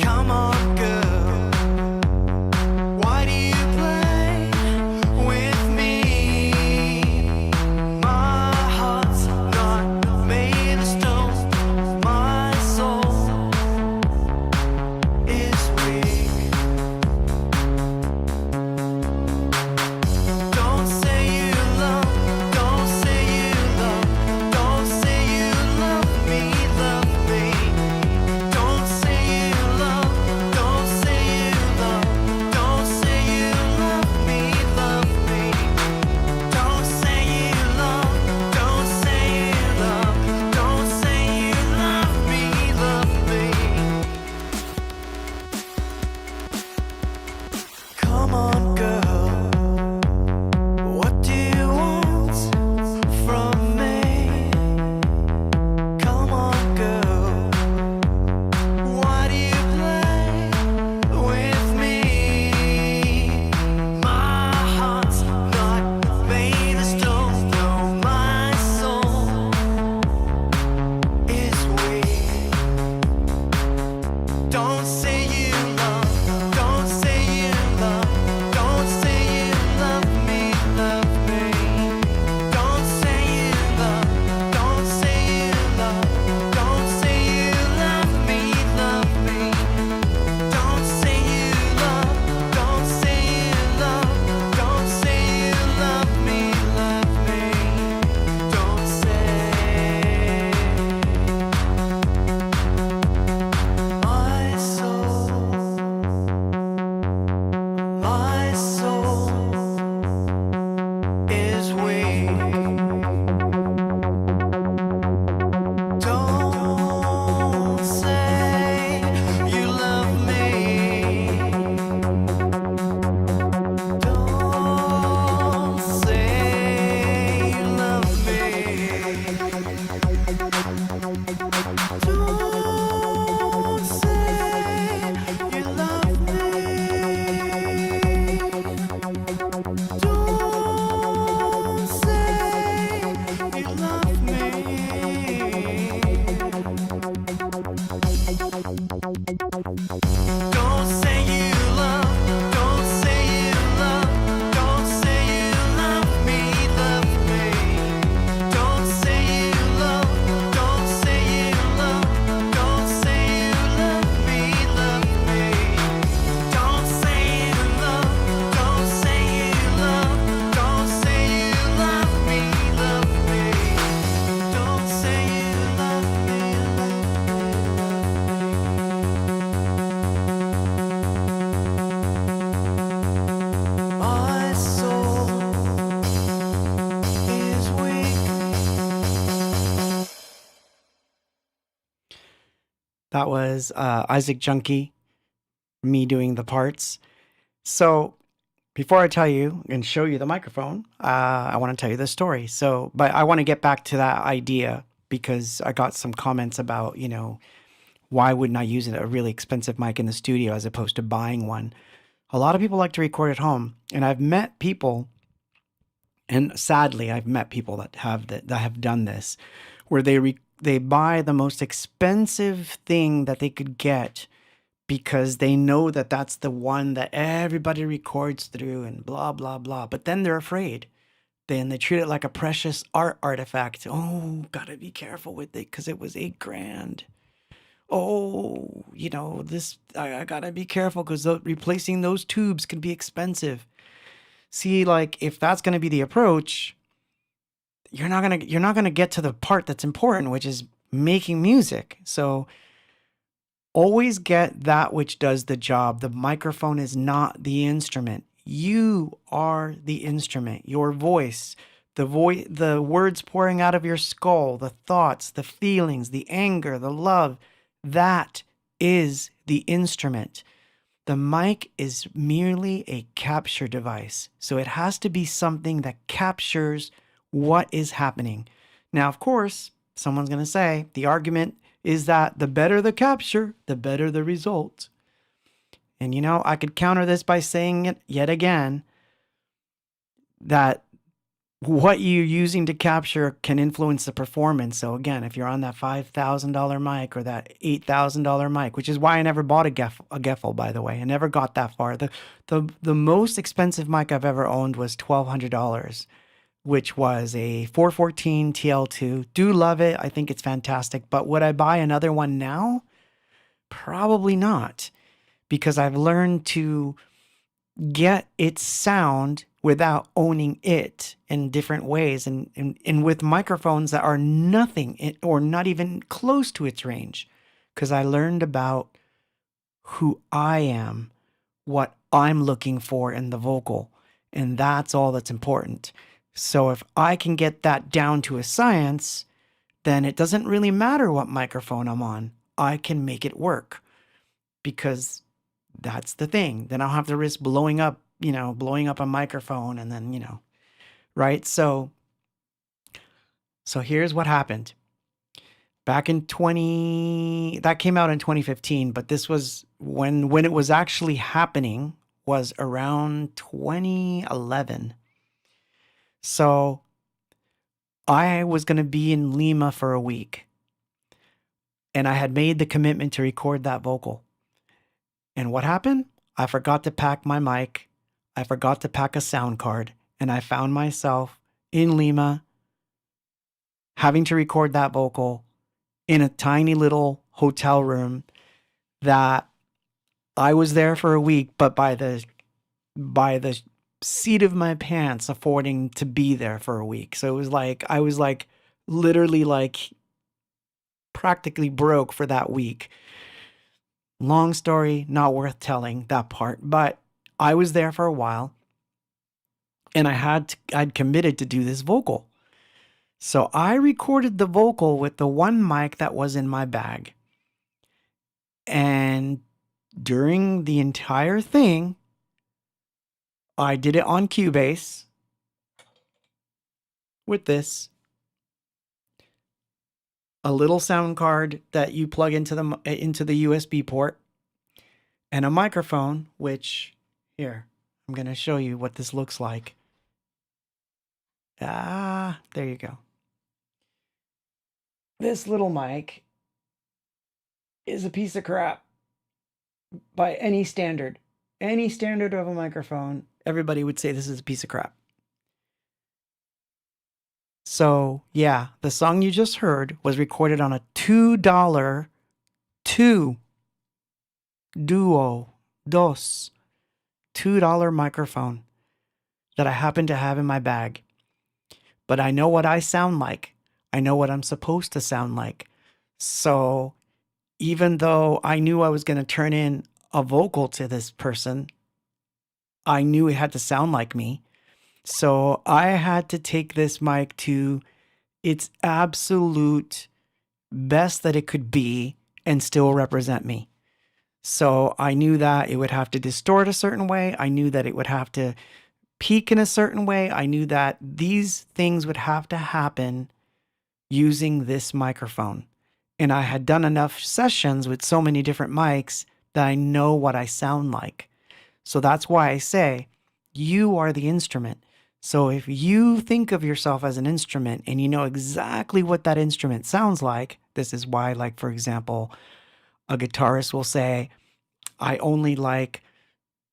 Come on, girl. was Isaac Junkie, me doing the parts. So before I tell you and show you the microphone, I want to tell you the story. So, but I want to get back to that idea because I got some comments about, why wouldn't I use a really expensive mic in the studio as opposed to buying one? A lot of people like to record at home, and I've met people, and sadly, I've met people that have done this, where they buy the most expensive thing that they could get because they know that that's the one that everybody records through and blah, blah, blah. But then they're afraid. Then they treat it like a precious art artifact. Oh, gotta be careful with it because it was $8,000. Oh, I gotta be careful because replacing those tubes can be expensive. See, like if that's gonna be the approach, you're not gonna get to the part that's important, which is making music. So always get that which does the job. The microphone is not the instrument. You are the instrument. Your voice, the words pouring out of your skull, the thoughts, the feelings, the anger, the love, that is the instrument. The mic is merely a capture device. So it has to be something that captures what is happening. Now, of course, someone's going to say the argument is that the better the capture, the better the result. And I could counter this by saying it yet again, that what you're using to capture can influence the performance. So again, if you're on that $5,000 mic or that $8,000 mic, which is why I never bought a Geffel, by the way, I never got that far. The most expensive mic I've ever owned was $1,200. Which was a 414 TL2. Do love it. I think it's fantastic. But would I buy another one now? Probably not, because I've learned to get its sound without owning it in different ways. And with microphones that are nothing or not even close to its range, because I learned about who I am, what I'm looking for in the vocal. And that's all that's important. So if I can get that down to a science, then it doesn't really matter what microphone I'm on. I can make it work because that's the thing. Then I'll have to risk blowing up a microphone and then, right? So here's what happened. Back in that came out in 2015, but this was when it was actually happening was around 2011. So I was going to be in Lima for a week, and I had made the commitment to record that vocal. And what happened? I forgot to pack my mic. I forgot to pack a sound card, and I found myself in Lima having to record that vocal in a tiny little hotel room that I was there for a week, but by the seat of my pants affording to be there for a week. So it was like I was like literally like practically broke for that week. Long story, not worth telling that part, but I was there for a while and I'd committed to do this vocal. So I recorded the vocal with the one mic that was in my bag. And during the entire thing, I did it on Cubase with this, a little sound card that you plug into the USB port, and a microphone, which here, I'm going to show you what this looks like. There you go. This little mic is a piece of crap by any standard. Any standard of a microphone, everybody would say this is a piece of crap. So, yeah, the song you just heard was recorded on a $2 $2 microphone that I happen to have in my bag. But I know what I sound like. I know what I'm supposed to sound like. So even though I knew I was going to turn in a vocal to this person, I knew it had to sound like me. So I had to take this mic to its absolute best that it could be and still represent me. So I knew that it would have to distort a certain way. I knew that it would have to peak in a certain way. I knew that these things would have to happen using this microphone. And I had done enough sessions with so many different mics that I know what I sound like. So that's why I say you are the instrument. So if you think of yourself as an instrument and you know exactly what that instrument sounds like, this is why, like, for example, a guitarist will say, I only like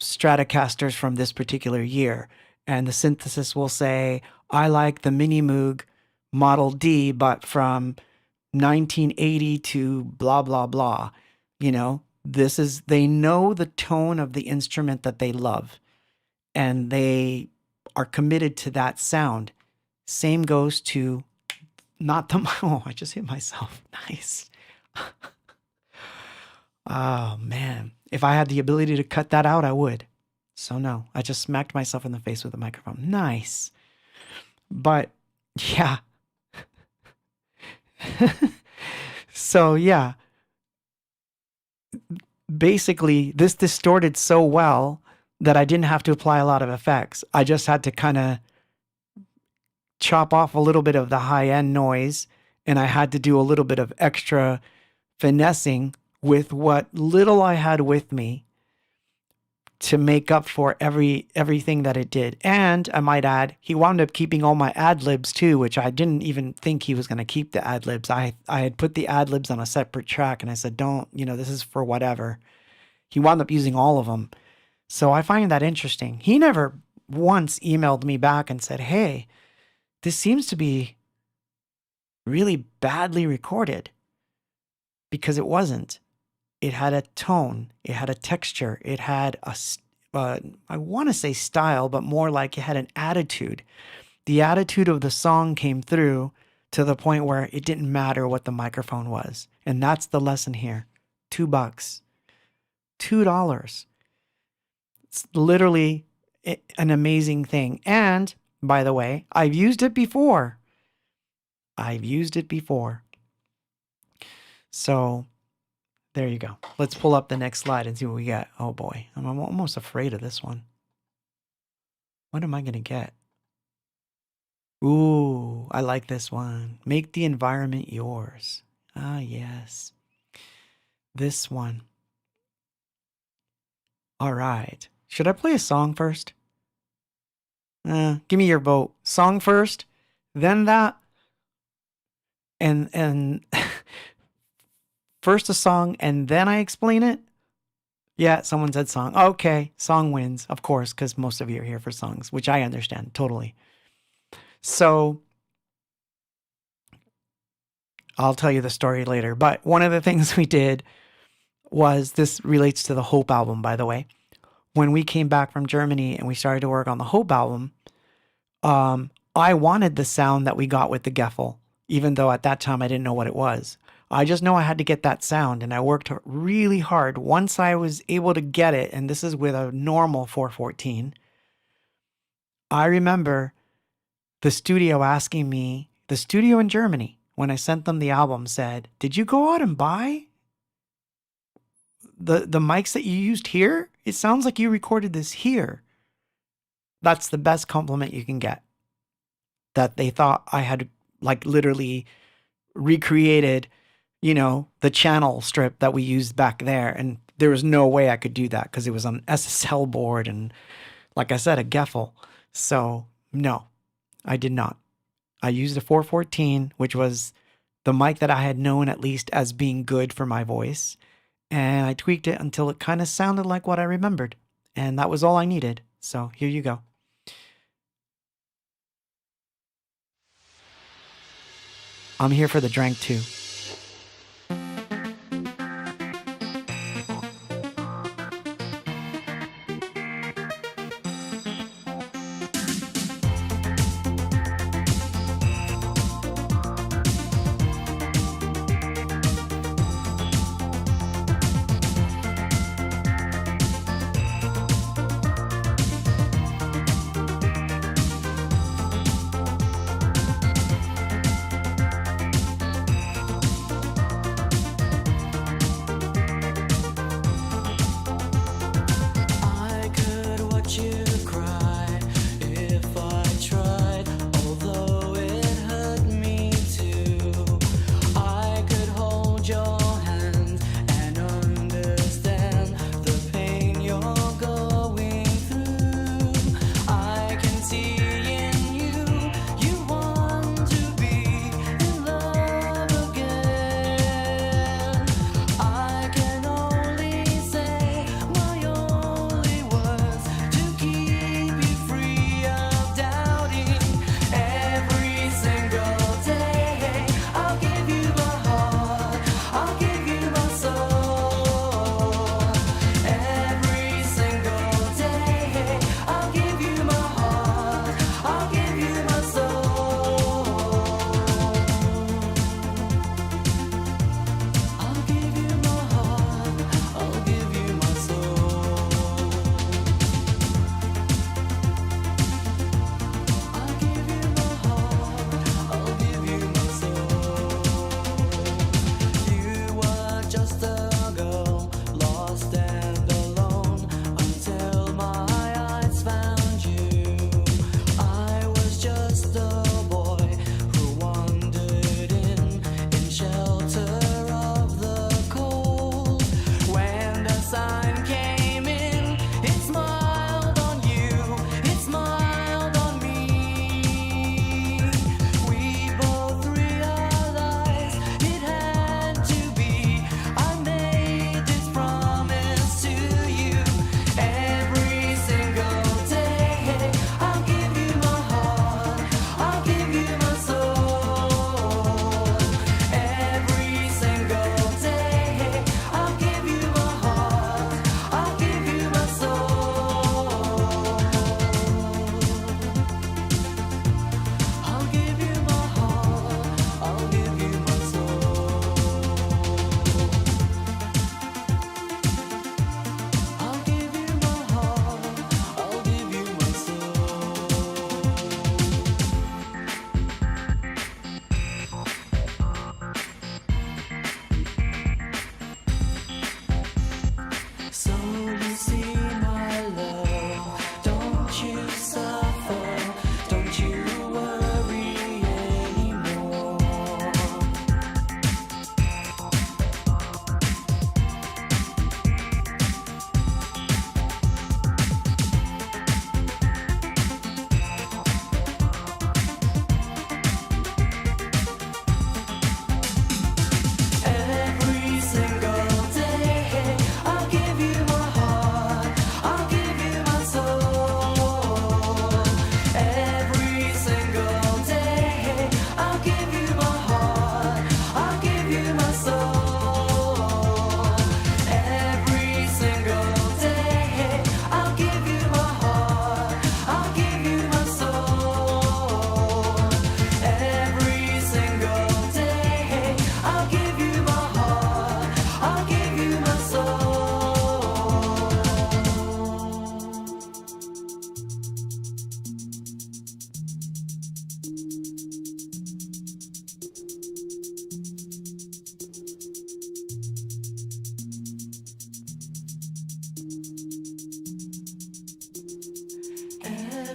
Stratocasters from this particular year. And the synthesis will say, I like the Mini Moog Model D, but from 1980 to blah, blah, blah. You know, they know the tone of the instrument that they love, and they are committed to that sound. Same goes to not the, oh, I just hit myself. Nice. Oh, man. If I had the ability to cut that out, I would. So no, I just smacked myself in the face with a microphone. Nice. But yeah. So yeah. Basically, this distorted so well that I didn't have to apply a lot of effects. I just had to kind of chop off a little bit of the high-end noise, and I had to do a little bit of extra finessing with what little I had with me to make up for everything that it did. And I might add, he wound up keeping all my ad-libs too, which I didn't even think he was going to keep the ad-libs. I had put the ad-libs on a separate track, and I said, don't, this is for whatever. He wound up using all of them. So I find that interesting. He never once emailed me back and said, hey, this seems to be really badly recorded, because it wasn't. It had a tone, it had a texture, it had I want to say style, but more like it had an attitude. The attitude of the song came through to the point where it didn't matter what the microphone was. And that's the lesson here. $2. $2. It's literally an amazing thing. And by the way, I've used it before. So there you go. Let's pull up the next slide and see what we get. Oh boy, I'm almost afraid of this one. What am I going to get? Ooh, I like this one. Make the environment yours. Ah, yes. This one. All right. Should I play a song first? Give me your vote. Song first, then that, and first a song, and then I explain it? Yeah, someone said song. Okay, song wins, of course, because most of you are here for songs, which I understand, totally. So, I'll tell you the story later, but one of the things we did was, this relates to the Hope album, by the way. When we came back from Germany and we started to work on the Hope album, I wanted the sound that we got with the Geffel, even though at that time I didn't know what it was. I just know I had to get that sound, and I worked really hard. Once I was able to get it, and this is with a normal 414, I remember the studio asking me, the studio in Germany, when I sent them the album, said, did you go out and buy the mics that you used here? It sounds like you recorded this here. That's the best compliment you can get. That they thought I had, like, literally recreated, the channel strip that we used back there. And there was no way I could do that because it was on SSL board and, like I said, a Geffel. So no, I did not. I used a 414, which was the mic that I had known at least as being good for my voice. And I tweaked it until it kind of sounded like what I remembered. And that was all I needed. So here you go. I'm here for the drank too.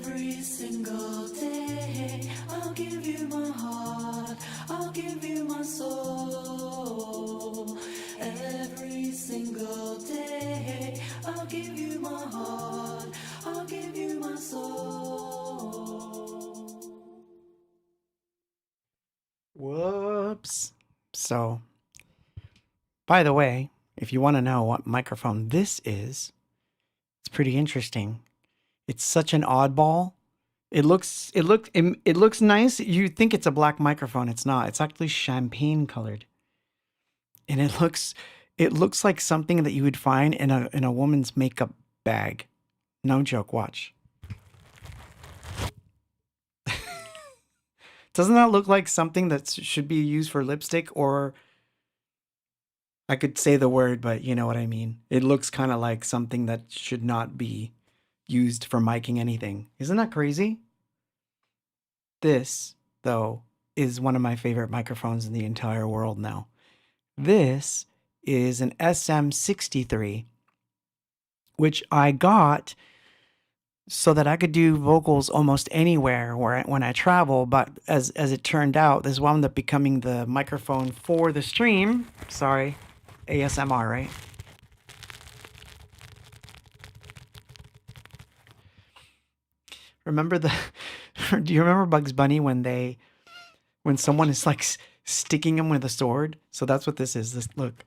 Every single day, I'll give you my heart, I'll give you my soul. Every single day, I'll give you my heart, I'll give you my soul. Whoops. So, by the way, if you want to know what microphone this is, it's pretty interesting. It's such an oddball. It looks nice. You think it's a black microphone. It's not. It's actually champagne colored. And it looks like something that you would find in a woman's makeup bag. No joke, watch. Doesn't that look like something that should be used for lipstick? Or I could say the word, but you know what I mean. It looks kind of like something that should not be used for miking anything. Isn't that crazy? This, though, is one of my favorite microphones in the entire world now. This is an SM63, which I got so that I could do vocals almost anywhere when I travel. But as it turned out, this wound up becoming the microphone for the stream. Sorry, ASMR, right? Remember do you remember Bugs Bunny when someone is like sticking him with a sword? So that's what this is. This, look.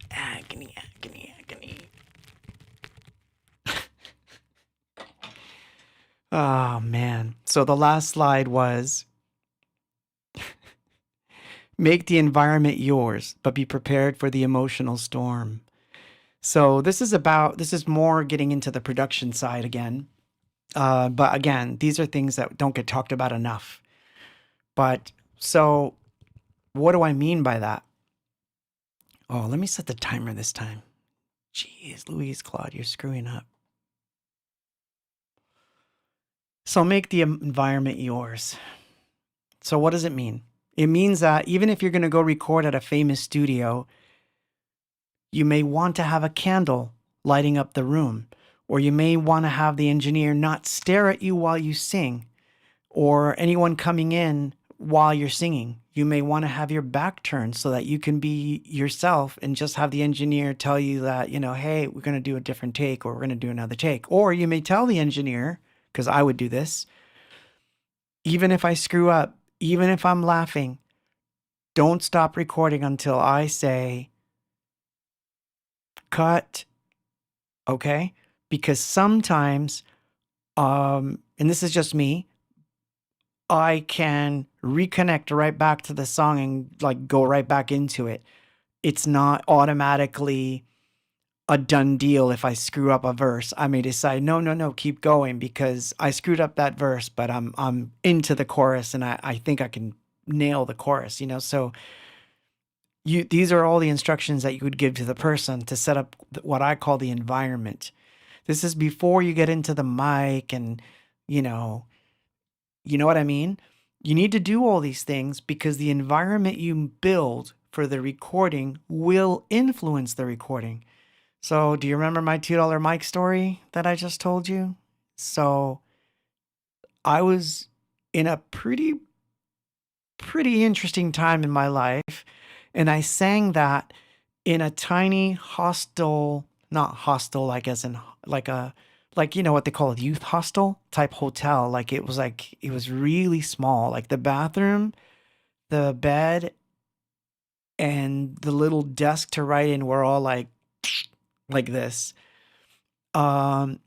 Agony, agony, agony. Oh, man. So the last slide was make the environment yours, but be prepared for the emotional storm. So this is more getting into the production side again. But again, these are things that don't get talked about enough. But so what do I mean by that? Oh, let me set the timer this time. Jeez, Louise Claude, you're screwing up. So make the environment yours. So what does it mean? It means that even if you're going to go record at a famous studio, you may want to have a candle lighting up the room, or you may want to have the engineer not stare at you while you sing, or anyone coming in while you're singing. You may want to have your back turned so that you can be yourself and just have the engineer tell you that, hey, we're going to do a different take, or we're going to do another take. Or you may tell the engineer, because I would do this, even if I screw up, even if I'm laughing, don't stop recording until I say, cut, okay? Because sometimes, and this is just me, I can reconnect right back to the song and like go right back into it. It's not automatically a done deal. If I screw up a verse, I may decide, no, keep going because I screwed up that verse, but I'm into the chorus and I think I can nail the chorus, So these are all the instructions that you would give to the person to set up what I call the environment. This is before you get into the mic and, you know what I mean? You need to do all these things because the environment you build for the recording will influence the recording. So do you remember my $2 mic story that I just told you? So I was in a pretty interesting time in my life, and I sang that in a tiny hostel, not hostel like as in like what they call a youth hostel type hotel. It was really small. Like the bathroom, the bed, and the little desk to write in were all like this. And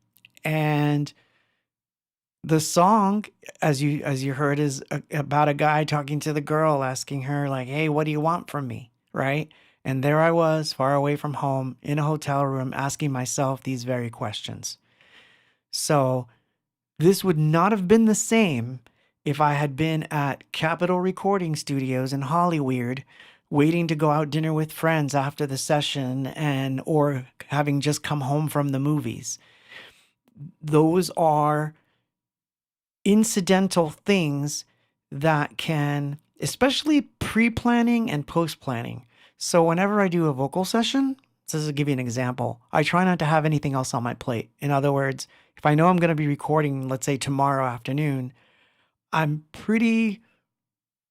the song, as you heard, is about a guy talking to the girl, asking her like, "Hey, what do you want from me?" Right? And there I was, far away from home, in a hotel room, asking myself these very questions. So this would not have been the same if I had been at Capitol Recording Studios in Hollywood, waiting to go out dinner with friends after the session or having just come home from the movies. Those are incidental things that can, especially pre-planning and post-planning. So whenever I do a vocal session, So this will give you an example. I try not to have anything else on my plate. In other words, if I know I'm going to be recording, let's say tomorrow afternoon, I'm pretty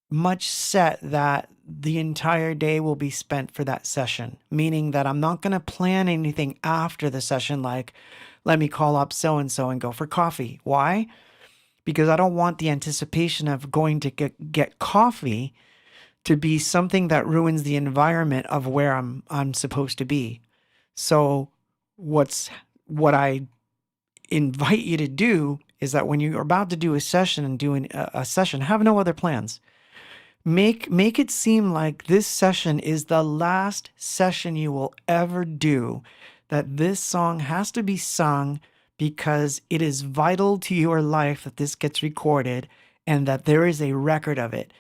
much set that the entire day will be spent for that session, meaning that I'm not going to plan anything after the session, like let me call up so and so and go for coffee. Why? Because I don't want the anticipation of going to get coffee to be something that ruins the environment of where I'm supposed to be. So what I invite you to do is that when you're about to do a session and doing a session, have no other plans. Make it seem like this session is the last session you will ever do, that this song has to be sung because it is vital to your life that this gets recorded and that there is a record of it.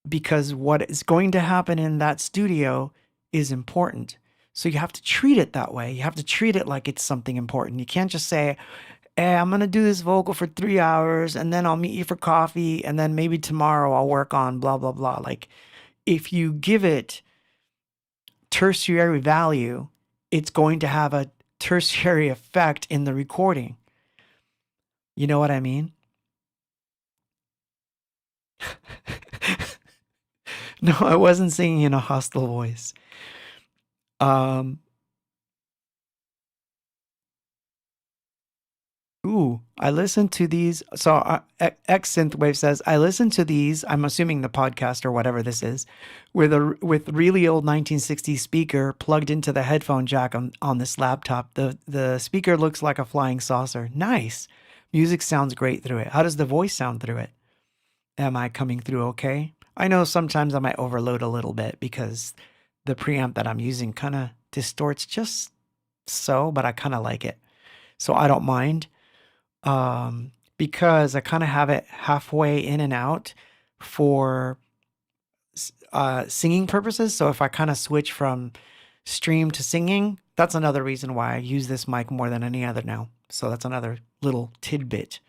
Because what is going to happen in that studio is important. So you have to treat it that way. You have to treat it like it's something important. You can't just say, hey, I'm going to do this vocal for 3 hours and then I'll meet you for coffee and then maybe tomorrow I'll work on blah, blah, blah. Like if you give it tertiary value, it's going to have a tertiary effect in the recording. You know what I mean? No, I wasn't singing in a hostile voice. I listened to these. So X Synthwave says, I listened to these, I'm assuming the podcast or whatever this is, with really old 1960s speaker plugged into the headphone jack on this laptop. The speaker looks like a flying saucer. Nice. Music sounds great through it. How does the voice sound through it? Am I coming through okay? I know sometimes I might overload a little bit because the preamp that I'm using kind of distorts just so, but I kind of like it. So I don't mind. Because I kind of have it halfway in and out for singing purposes. So if I kind of switch from stream to singing, that's another reason why I use this mic more than any other now. So that's another little tidbit.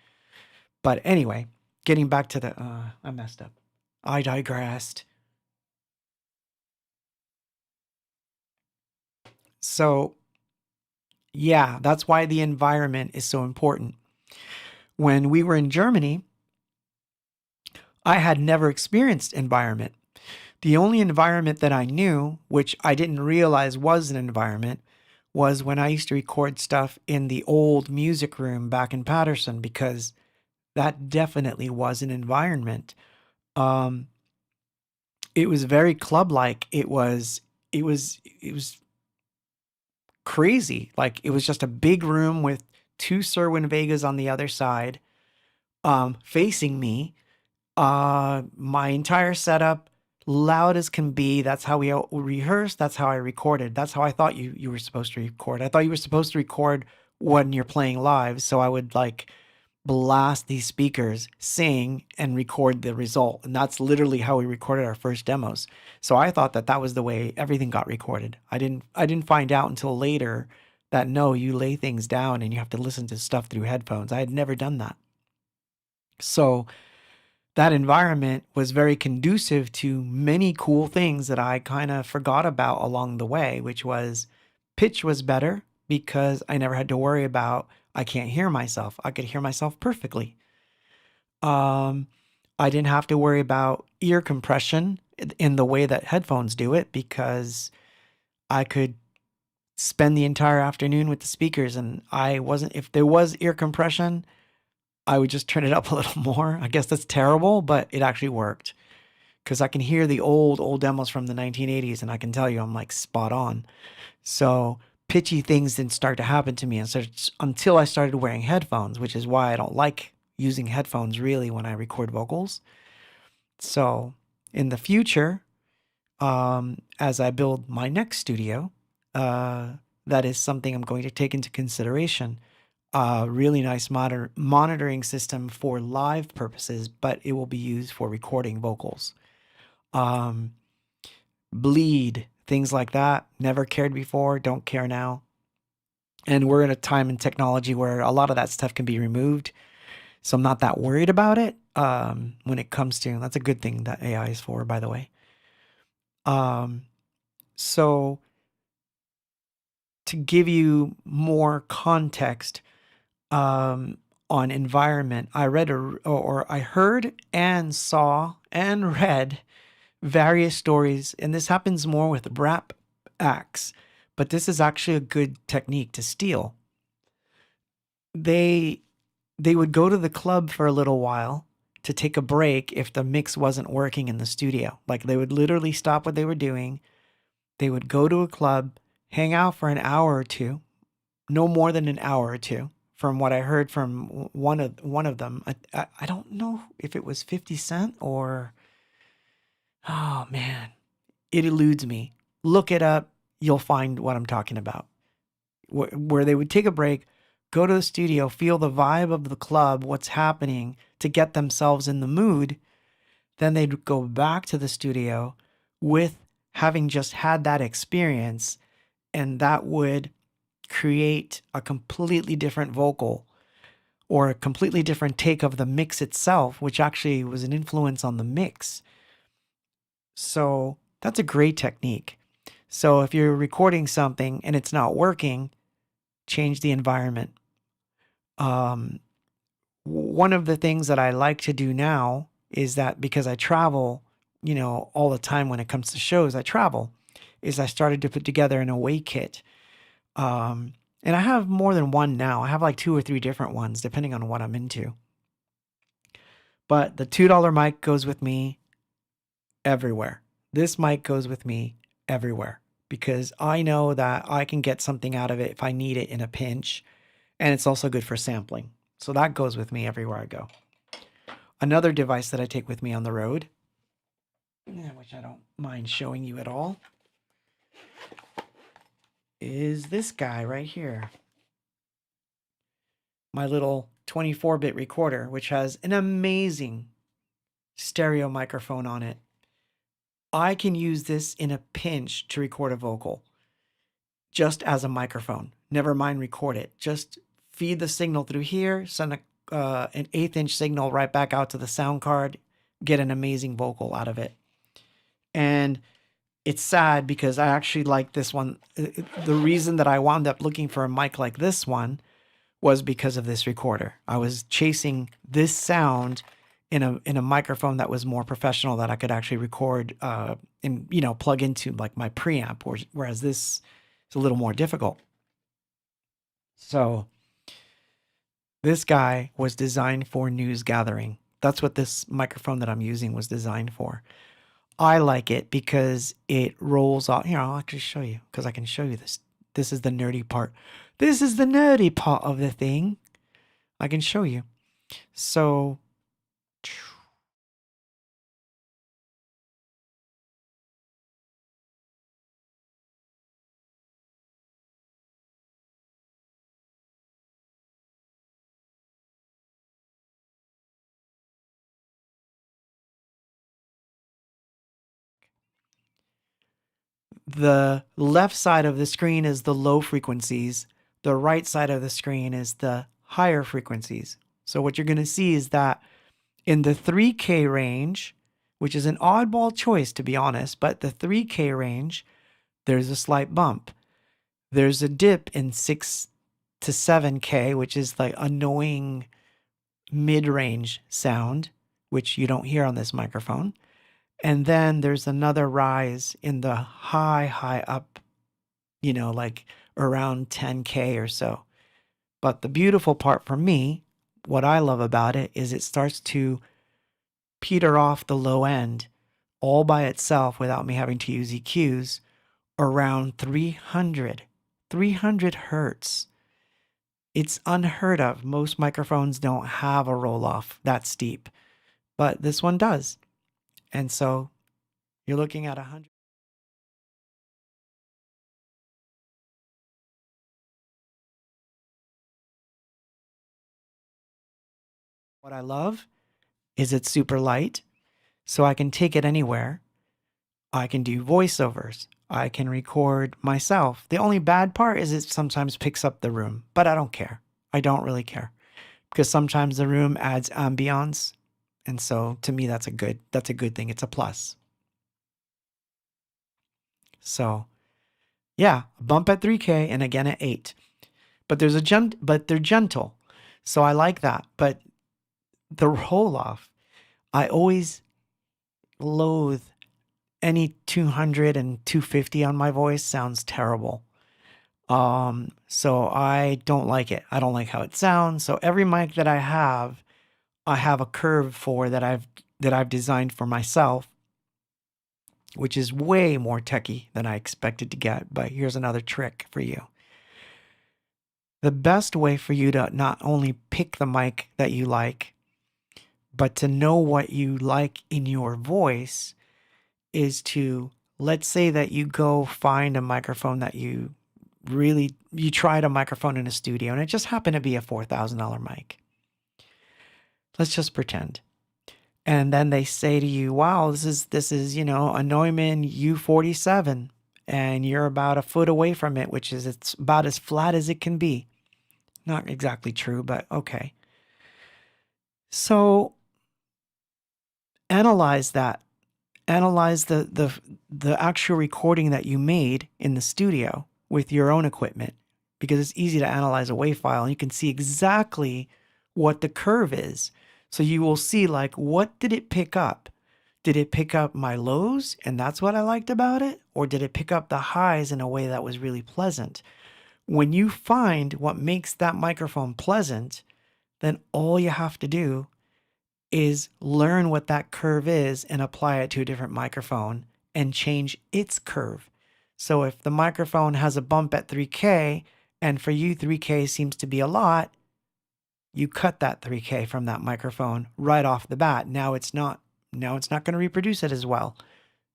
But anyway, getting back to the, I messed up. I digressed. So yeah, that's why the environment is so important. When we were in Germany, I had never experienced environment. The only environment that I knew, which I didn't realize was an environment, was when I used to record stuff in the old music room back in Patterson, because that definitely was an environment. It was very club-like. It was crazy. Like it was just a big room with two Serwin Vegas on the other side, facing me. My entire setup, loud as can be. That's how we rehearsed. That's how I recorded. That's how I thought you were supposed to record. I thought you were supposed to record when you're playing live. So I would like blast these speakers, sing, and record the result. And that's literally how we recorded our first demos. So I thought that that was the way everything got recorded. I didn't find out until later that no, you lay things down and you have to listen to stuff through headphones. I had never done that. So that environment was very conducive to many cool things that I kind of forgot about along the way, which was pitch was better because I never had to worry about I can't hear myself. I could hear myself perfectly. I didn't have to worry about ear compression in the way that headphones do it because I could spend the entire afternoon with the speakers and if there was ear compression, I would just turn it up a little more. I guess that's terrible, but it actually worked because I can hear the old demos from the 1980s and I can tell you I'm like spot on. So pitchy things didn't start to happen to me until I started wearing headphones, which is why I don't like using headphones really when I record vocals. So in the future, as I build my next studio, that is something I'm going to take into consideration. Really nice monitoring system for live purposes, but it will be used for recording vocals. Bleed, things like that. Never cared before, don't care now. And we're in a time in technology where a lot of that stuff can be removed. So I'm not that worried about it when it comes to, that's a good thing that AI is for, by the way. So to give you more context on environment, I read or I heard and saw and read various stories, and this happens more with rap acts, but this is actually a good technique to steal. They would go to the club for a little while to take a break if the mix wasn't working in the studio. Like they would literally stop what they were doing. They would go to a club, hang out for an hour or two, no more than an hour or two. From what I heard from one of them, I don't know if it was 50 Cent or, oh man, it eludes me. Look it up. You'll find what I'm talking about. Where they would take a break, go to the studio, feel the vibe of the club, what's happening to get themselves in the mood. Then they'd go back to the studio with having just had that experience, and that would create a completely different vocal or a completely different take of the mix itself, which actually was an influence on the mix. So that's a great technique. So if you're recording something and it's not working, change the environment. One of the things that I like to do now is that because I travel, all the time when it comes to shows, I travel, is I started to put together an away kit. And I have more than one now. I have like 2 or 3 different ones, depending on what I'm into. But the $2 mic goes with me everywhere. This mic goes with me everywhere because I know that I can get something out of it if I need it in a pinch. And it's also good for sampling. So that goes with me everywhere I go. Another device that I take with me on the road, which I don't mind showing you at all, is this guy right here. My little 24-bit recorder, which has an amazing stereo microphone on it. I can use this in a pinch to record a vocal just as a microphone. Never mind record it. Just feed the signal through here, send an 1/8-inch signal right back out to the sound card, get an amazing vocal out of it. And it's sad because I actually like this one. The reason that I wound up looking for a mic like this one was because of this recorder. I was chasing this sound in a microphone that was more professional that I could actually record and plug into like my preamp, whereas this is a little more difficult. So this guy was designed for news gathering. That's what this microphone that I'm using was designed for. I like it because it rolls off. Here, I'll actually show you because I can show you this. This is the nerdy part. This is the nerdy part of the thing. I can show you. So the left side of the screen is the low frequencies. The right side of the screen is the higher frequencies. So what you're going to see is that in the 3K range, which is an oddball choice to be honest, but the 3K range, there's a slight bump. There's a dip in 6 to 7K, which is like annoying mid-range sound, which you don't hear on this microphone. And then there's another rise in the high up, like around 10K or so. But the beautiful part for me, what I love about it is it starts to peter off the low end all by itself without me having to use EQs around 300 hertz. It's unheard of. Most microphones don't have a roll off that steep, but this one does. And so you're looking at 100. What I love is it's super light, so I can take it anywhere. I can do voiceovers. I can record myself. The only bad part is it sometimes picks up the room, but I don't care. I don't really care because sometimes the room adds ambiance. And so to me, that's a good thing. It's a plus. So Yeah, a bump at 3K and again at 8. But but they're gentle. So I like that. But the roll off, I always loathe any 200 and 250 on my voice sounds terrible. So I don't like it. I don't like how it sounds. So every mic that I have a curve for that I've designed for myself, which is way more techie than I expected to get. But here's another trick for you. The best way for you to not only pick the mic that you like, but to know what you like in your voice is to, let's say that you go find a microphone that you tried a microphone in a studio and it just happened to be a $4,000 mic. Let's just pretend. And then they say to you, wow, this is, a Neumann U47 and you're about a foot away from it, which is, it's about as flat as it can be. Not exactly true, but okay. So analyze that. Analyze the actual recording that you made in the studio with your own equipment, because it's easy to analyze a WAV file and you can see exactly what the curve is. So you will see, like, what did it pick up? Did it pick up my lows and that's what I liked about it? Or did it pick up the highs in a way that was really pleasant? When you find what makes that microphone pleasant, then all you have to do is learn what that curve is and apply it to a different microphone and change its curve. So if the microphone has a bump at 3K and for you 3K seems to be a lot, you cut that 3K from that microphone right off the bat. Now it's not going to reproduce it as well.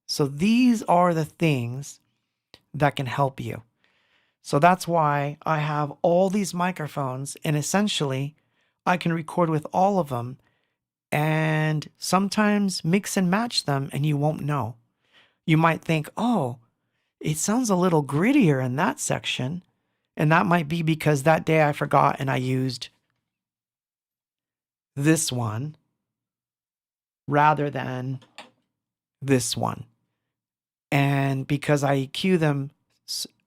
So these are the things that can help you. So that's why I have all these microphones, and essentially I can record with all of them and sometimes mix and match them and you won't know. You might think, oh, it sounds a little grittier in that section. And that might be because that day I forgot and I used this one rather than this one. And because I EQ them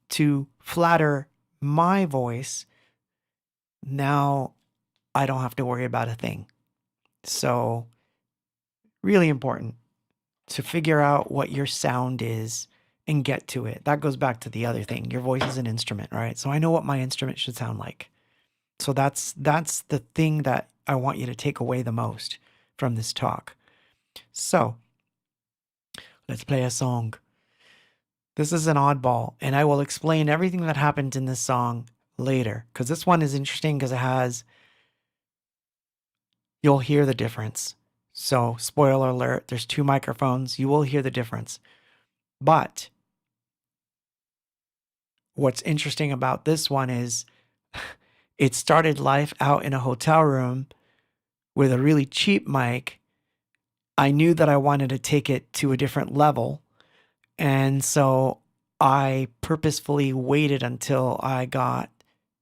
to flatter my voice, now I don't have to worry about a thing. So really important to figure out what your sound is and get to it. That goes back to the other thing. Your voice is an instrument, right? So I know what my instrument should sound like. So that's the thing that I want you to take away the most from this talk. So let's play a song. This is an oddball, and I will explain everything that happened in this song later, because this one is interesting because you'll hear the difference. So spoiler alert, there's 2 microphones. You will hear the difference. But what's interesting about this one is it started life out in a hotel room with a really cheap mic. I knew that I wanted to take it to a different level. And so I purposefully waited until I got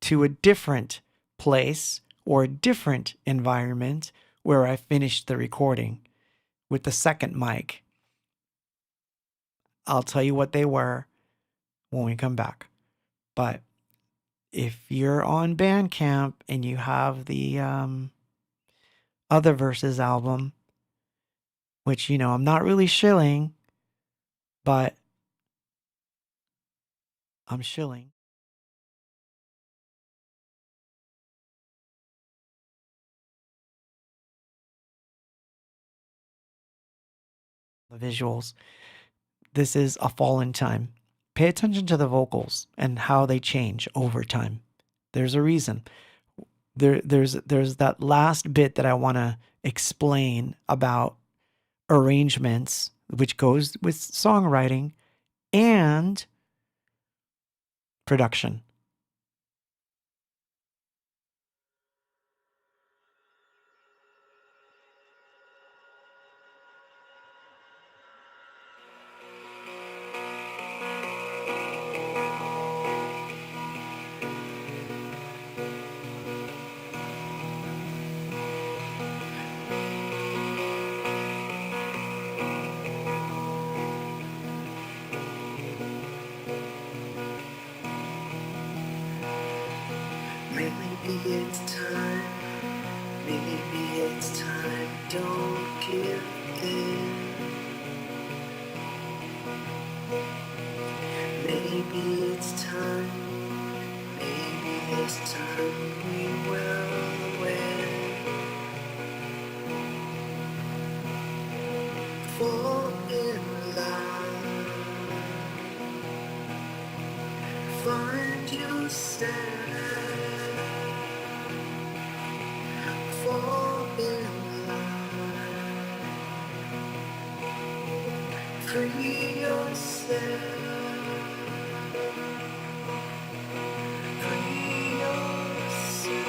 to a different place or a different environment where I finished the recording with the second mic. I'll tell you what they were when we come back. But if you're on Bandcamp and you have the Other Verses album, which, I'm not really shilling, but I'm shilling. The visuals. This is A Fallen Time. Pay attention to the vocals and how they change over time. There's a reason. There's that last bit that I want to explain about arrangements, which goes with songwriting and production. it's time. Maybe it's time. Don't give in. Maybe it's time. Maybe this time we will win. Fall in love. Find yourself. Fall in love. Free yourself. Free yourself.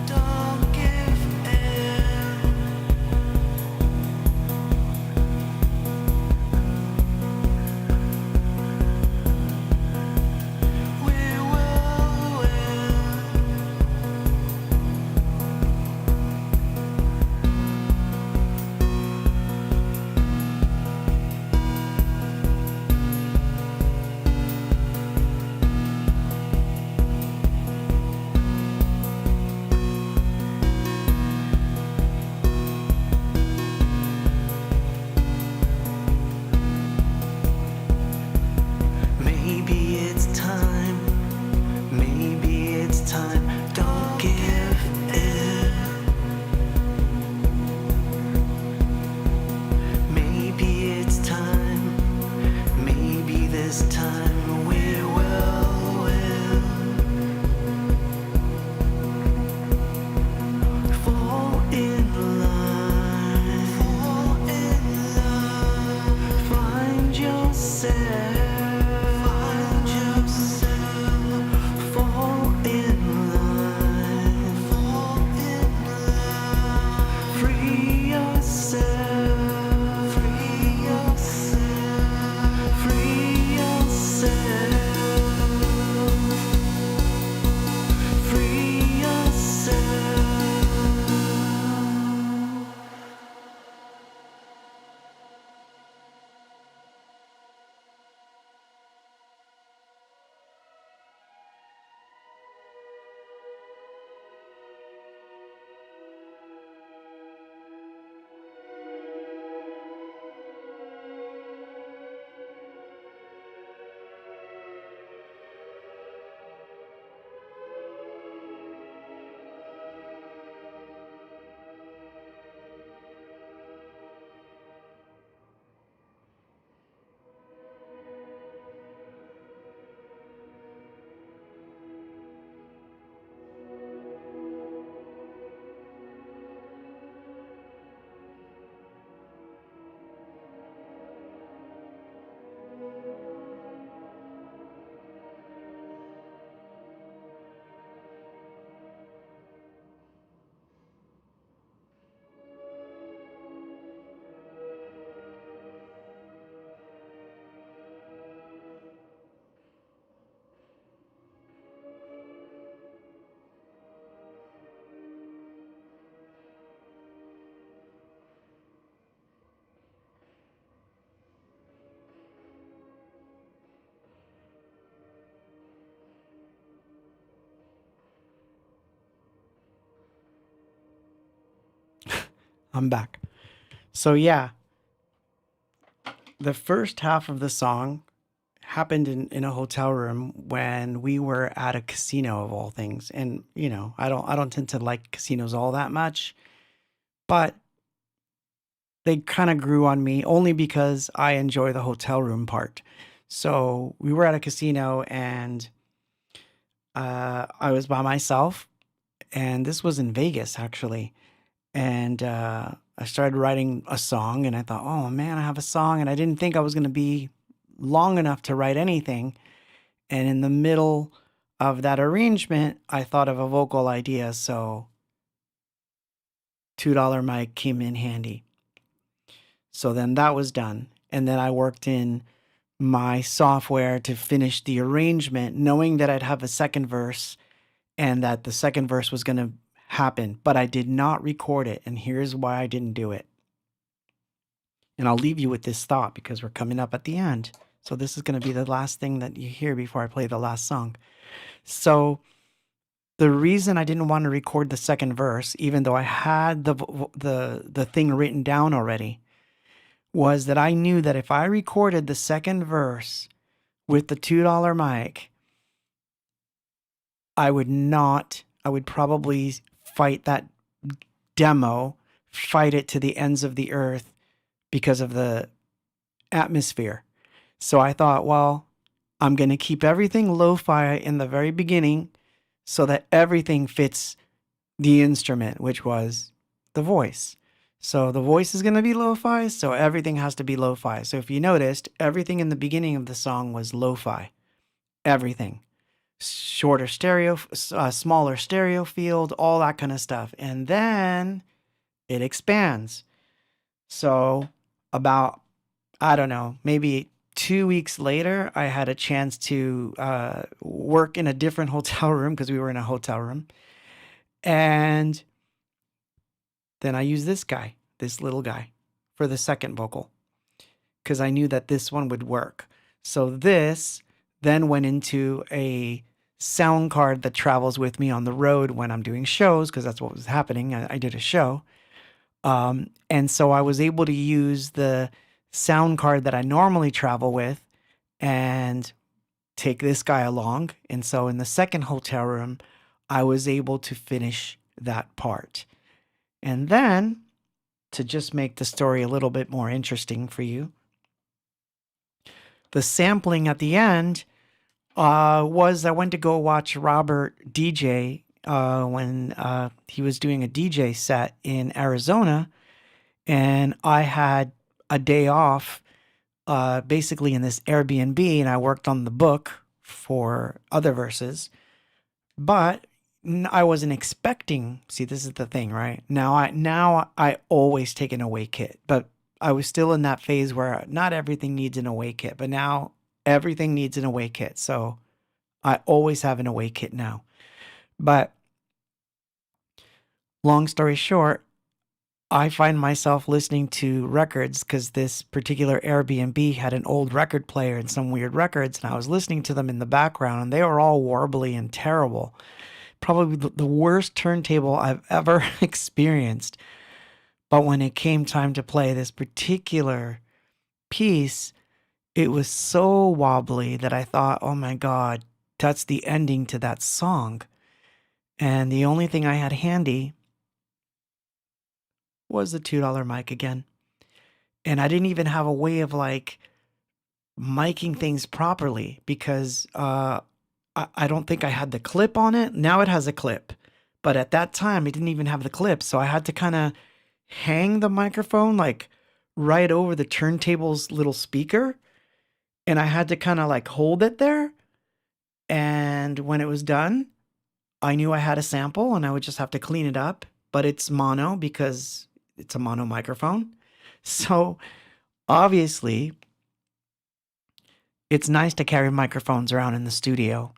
Don't give in. We will win. Maybe it's time. Maybe it's time. Don't give in. Maybe it's time. Maybe this time we will win. Fall in line. Fall in love. Find yourself. Find yourself. Fall in line. Fall in love. Free yourself. Free yourself. Free yourself. Free yourself. I'm back. So yeah, the first half of the song happened in a hotel room when we were at a casino of all things. And I don't tend to like casinos all that much, but they kind of grew on me only because I enjoy the hotel room part. So we were at a casino and I was by myself, and this was in Vegas actually. And I started writing a song, and I thought, oh man, I have a song, and I didn't think I was going to be long enough to write anything. And in the middle of that arrangement, I thought of a vocal idea, so $2 mic came in handy. So then that was done. And then I worked in my software to finish the arrangement, knowing that I'd have a second verse and that the second verse was going to happen, but I did not record it. And here's why I didn't do it. And I'll leave you with this thought because we're coming up at the end. So this is going to be the last thing that you hear before I play the last song. So the reason I didn't want to record the second verse, even though I had the thing written down already, was that I knew that if I recorded the second verse with the $2 mic, I would probably fight that demo, fight it to the ends of the earth because of the atmosphere. So I thought, well, I'm going to keep everything lo-fi in the very beginning so that everything fits the instrument, which was the voice. So the voice is going to be lo-fi, so everything has to be lo-fi. So if you noticed, everything in the beginning of the song was lo-fi. Everything. Shorter stereo, smaller stereo field, all that kind of stuff. And then it expands. So about, I don't know, maybe 2 weeks later, I had a chance to work in a different hotel room because we were in a hotel room. And then I used this little guy, for the second vocal because I knew that this one would work. So this then went into a sound card that travels with me on the road when I'm doing shows because that's what was happening. I did a show. And so I was able to use the sound card that I normally travel with and take this guy along. And so in the second hotel room, I was able to finish that part. And then, to just make the story a little bit more interesting for you, the sampling at the end was I went to go watch Robert DJ when he was doing a DJ set in Arizona, and I had a day off basically in this Airbnb, and I worked on the book for other verses, but I wasn't expecting. See, this is the thing, right? Now I always take an away kit, but I was still in that phase where not everything needs an away kit, but now everything needs an away kit. So I always have an away kit now. But long story short, I find myself listening to records because this particular Airbnb had an old record player and some weird records, and I was listening to them in the background, and they were all warbly and terrible. Probably the worst turntable I've ever experienced. But when it came time to play this particular piece, it was so wobbly that I thought, oh my God, that's the ending to that song. And the only thing I had handy was the $2 mic again. And I didn't even have a way of like miking things properly because I don't think I had the clip on it. Now it has a clip. But at that time, it didn't even have the clip. So I had to kind of hang the microphone like right over the turntable's little speaker. And I had to kind of like hold it there. And when it was done, I knew I had a sample and I would just have to clean it up. But it's mono because it's a mono microphone. So obviously, it's nice to carry microphones around in the studio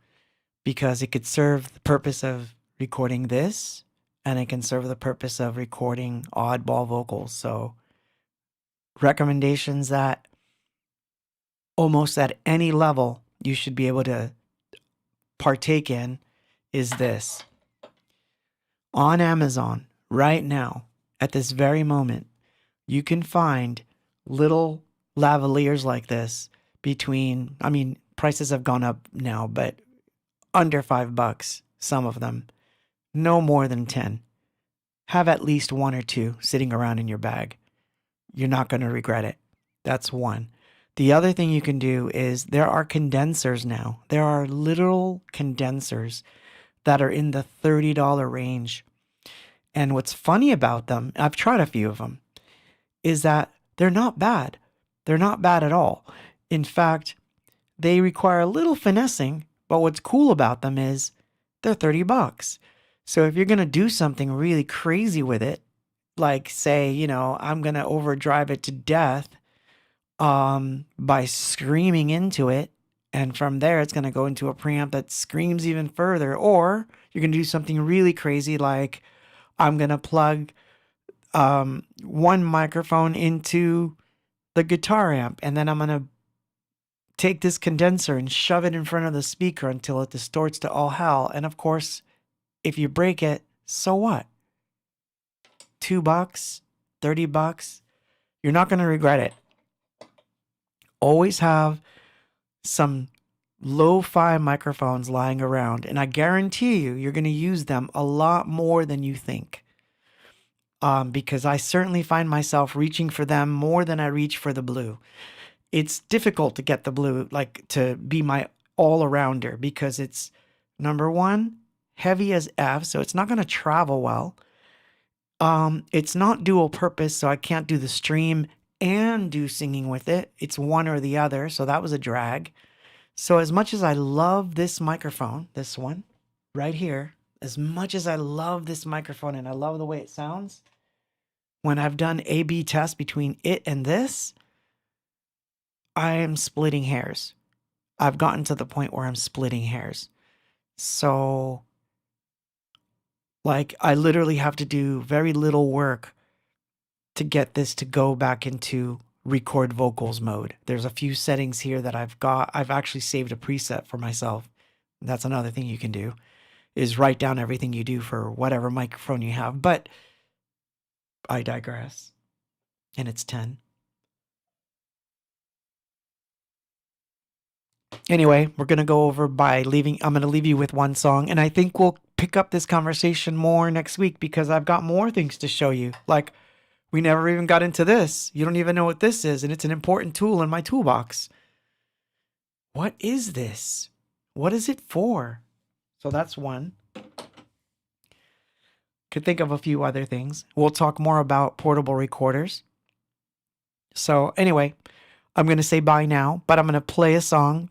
because it could serve the purpose of recording this and it can serve the purpose of recording oddball vocals. So recommendations that almost at any level you should be able to partake in is this. On Amazon right now, at this very moment, you can find little lavaliers like this between, I mean, prices have gone up now, but under $5, some of them, no more than 10. Have at least one or two sitting around in your bag. You're not going to regret it. That's one. The other thing you can do is there are condensers now. There are literal condensers that are in the $30 range. And what's funny about them, I've tried a few of them, is that they're not bad. They're not bad at all. In fact, they require a little finessing, but what's cool about them is they're $30. So if you're going to do something really crazy with it, like say, you know, I'm going to overdrive it to death by screaming into it, and from there it's going to go into a preamp that screams even further, or you're going to do something really crazy like I'm going to plug one microphone into the guitar amp, and then I'm going to take this condenser and shove it in front of the speaker until it distorts to all hell. And of course, if you break it, so what? $2, $30, you're not going to regret it. Always have some lo-fi microphones lying around, and I guarantee you, you're going to use them a lot more than you think. Because I certainly find myself reaching for them more than I reach for the blue. It's difficult to get the blue, like to be my all-arounder, because it's, number one, heavy as F, so it's not going to travel well. It's not dual purpose, so I can't do the stream and do singing with it. It's one or the other, so that was a drag. So as much as I love this microphone, this one right here, as much as I love this microphone and I love the way it sounds, when I've done A/B tests between it and this, I am splitting hairs. I've gotten to the point where I'm splitting hairs. So, like, I literally have to do very little work to get this to go back into record vocals mode. There's a few settings here that I've actually saved a preset for myself. That's another thing you can do, is write down everything you do for whatever microphone you have. But I digress. And it's 10. Anyway, we're going to go over I'm going to leave you with one song, and I think we'll pick up this conversation more next week because I've got more things to show you. Like, we never even got into this. You don't even know what this is, and it's an important tool in my toolbox. What is this? What is it for? So that's one. Could think of a few other things. We'll talk more about portable recorders. So anyway, I'm going to say bye now, but I'm going to play a song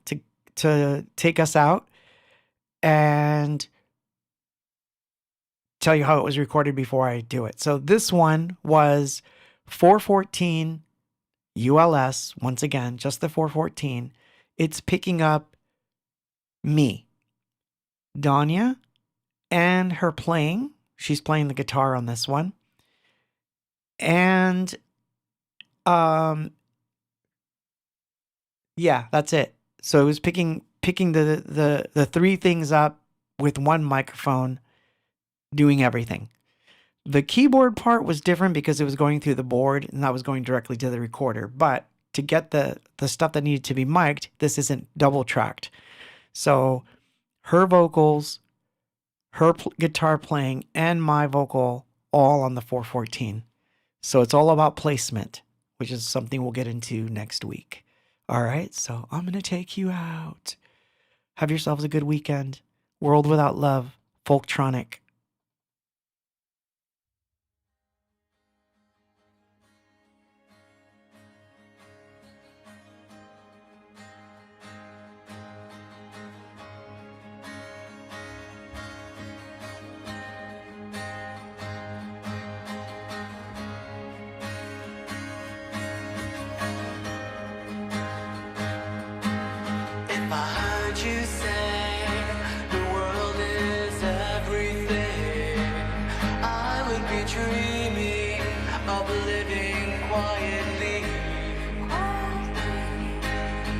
to take us out and tell you how it was recorded before I do it. So this one was 414 ULS, once again, just the 414. It's picking up me, Danya, and her playing. She's playing the guitar on this one. And yeah, that's it. So it was picking the three things up with one microphone, doing everything. The keyboard part was different because it was going through the board and that was going directly to the recorder. But to get the stuff that needed to be mic'd, this isn't double tracked. So her vocals, her guitar playing, and my vocal all on the 414. So it's all about placement, which is something we'll get into next week. All right, so I'm going to take you out. Have yourselves a good weekend. World Without Love, Folktronic. If I heard you say the world is everything, I would be dreaming of living quietly.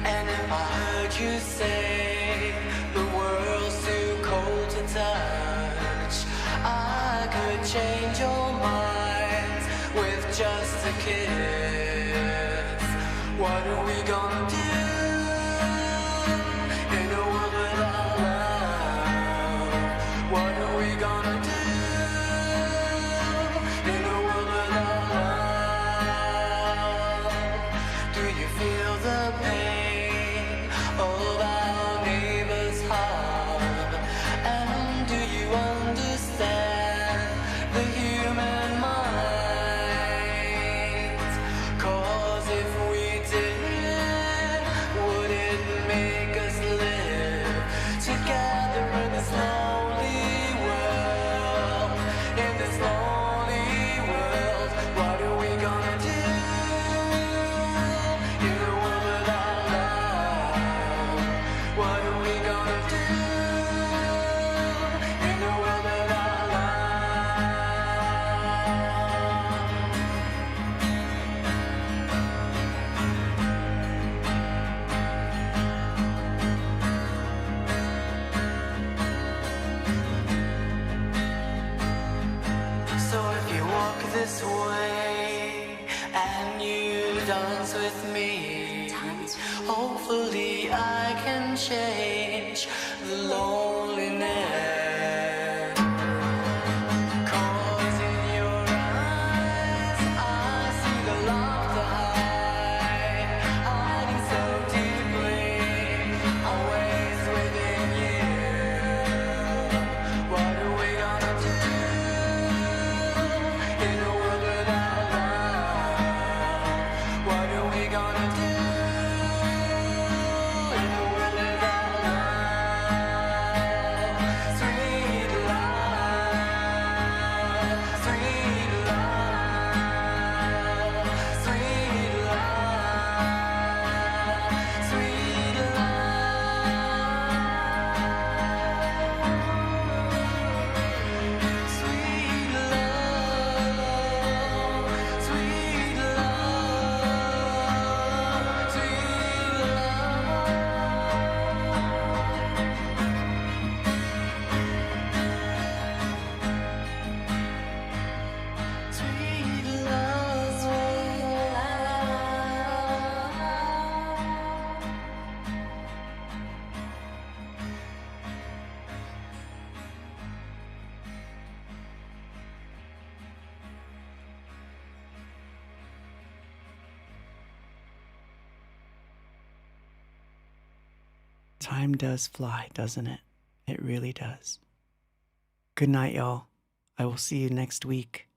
And if I heard you say the world's too cold to touch, I could change your minds with just a kiss. What are we gonna do in a world without love? What are we gonna do in a world without love? Do you feel the pain of our neighbor's heart? And do you understand the human mind? 'Cause if we did, would it make us live together in this lonely world? In this lonely world, what are we gonna do in a world without love? What are we gonna do in a world without love? So if you walk this way and you dance with me, hopefully I can change the loneliness. 'Cause in your eyes I see the laughter hiding so deeply, always within you. What are we gonna do in a world without love? What are we gonna do in a world without love? Sweet love, sweet love, sweet love, sweet love, sweet love, sweet love, sweet love, sweet love, sweet Time does fly, doesn't it? It really does. Good night, y'all. I will see you next week.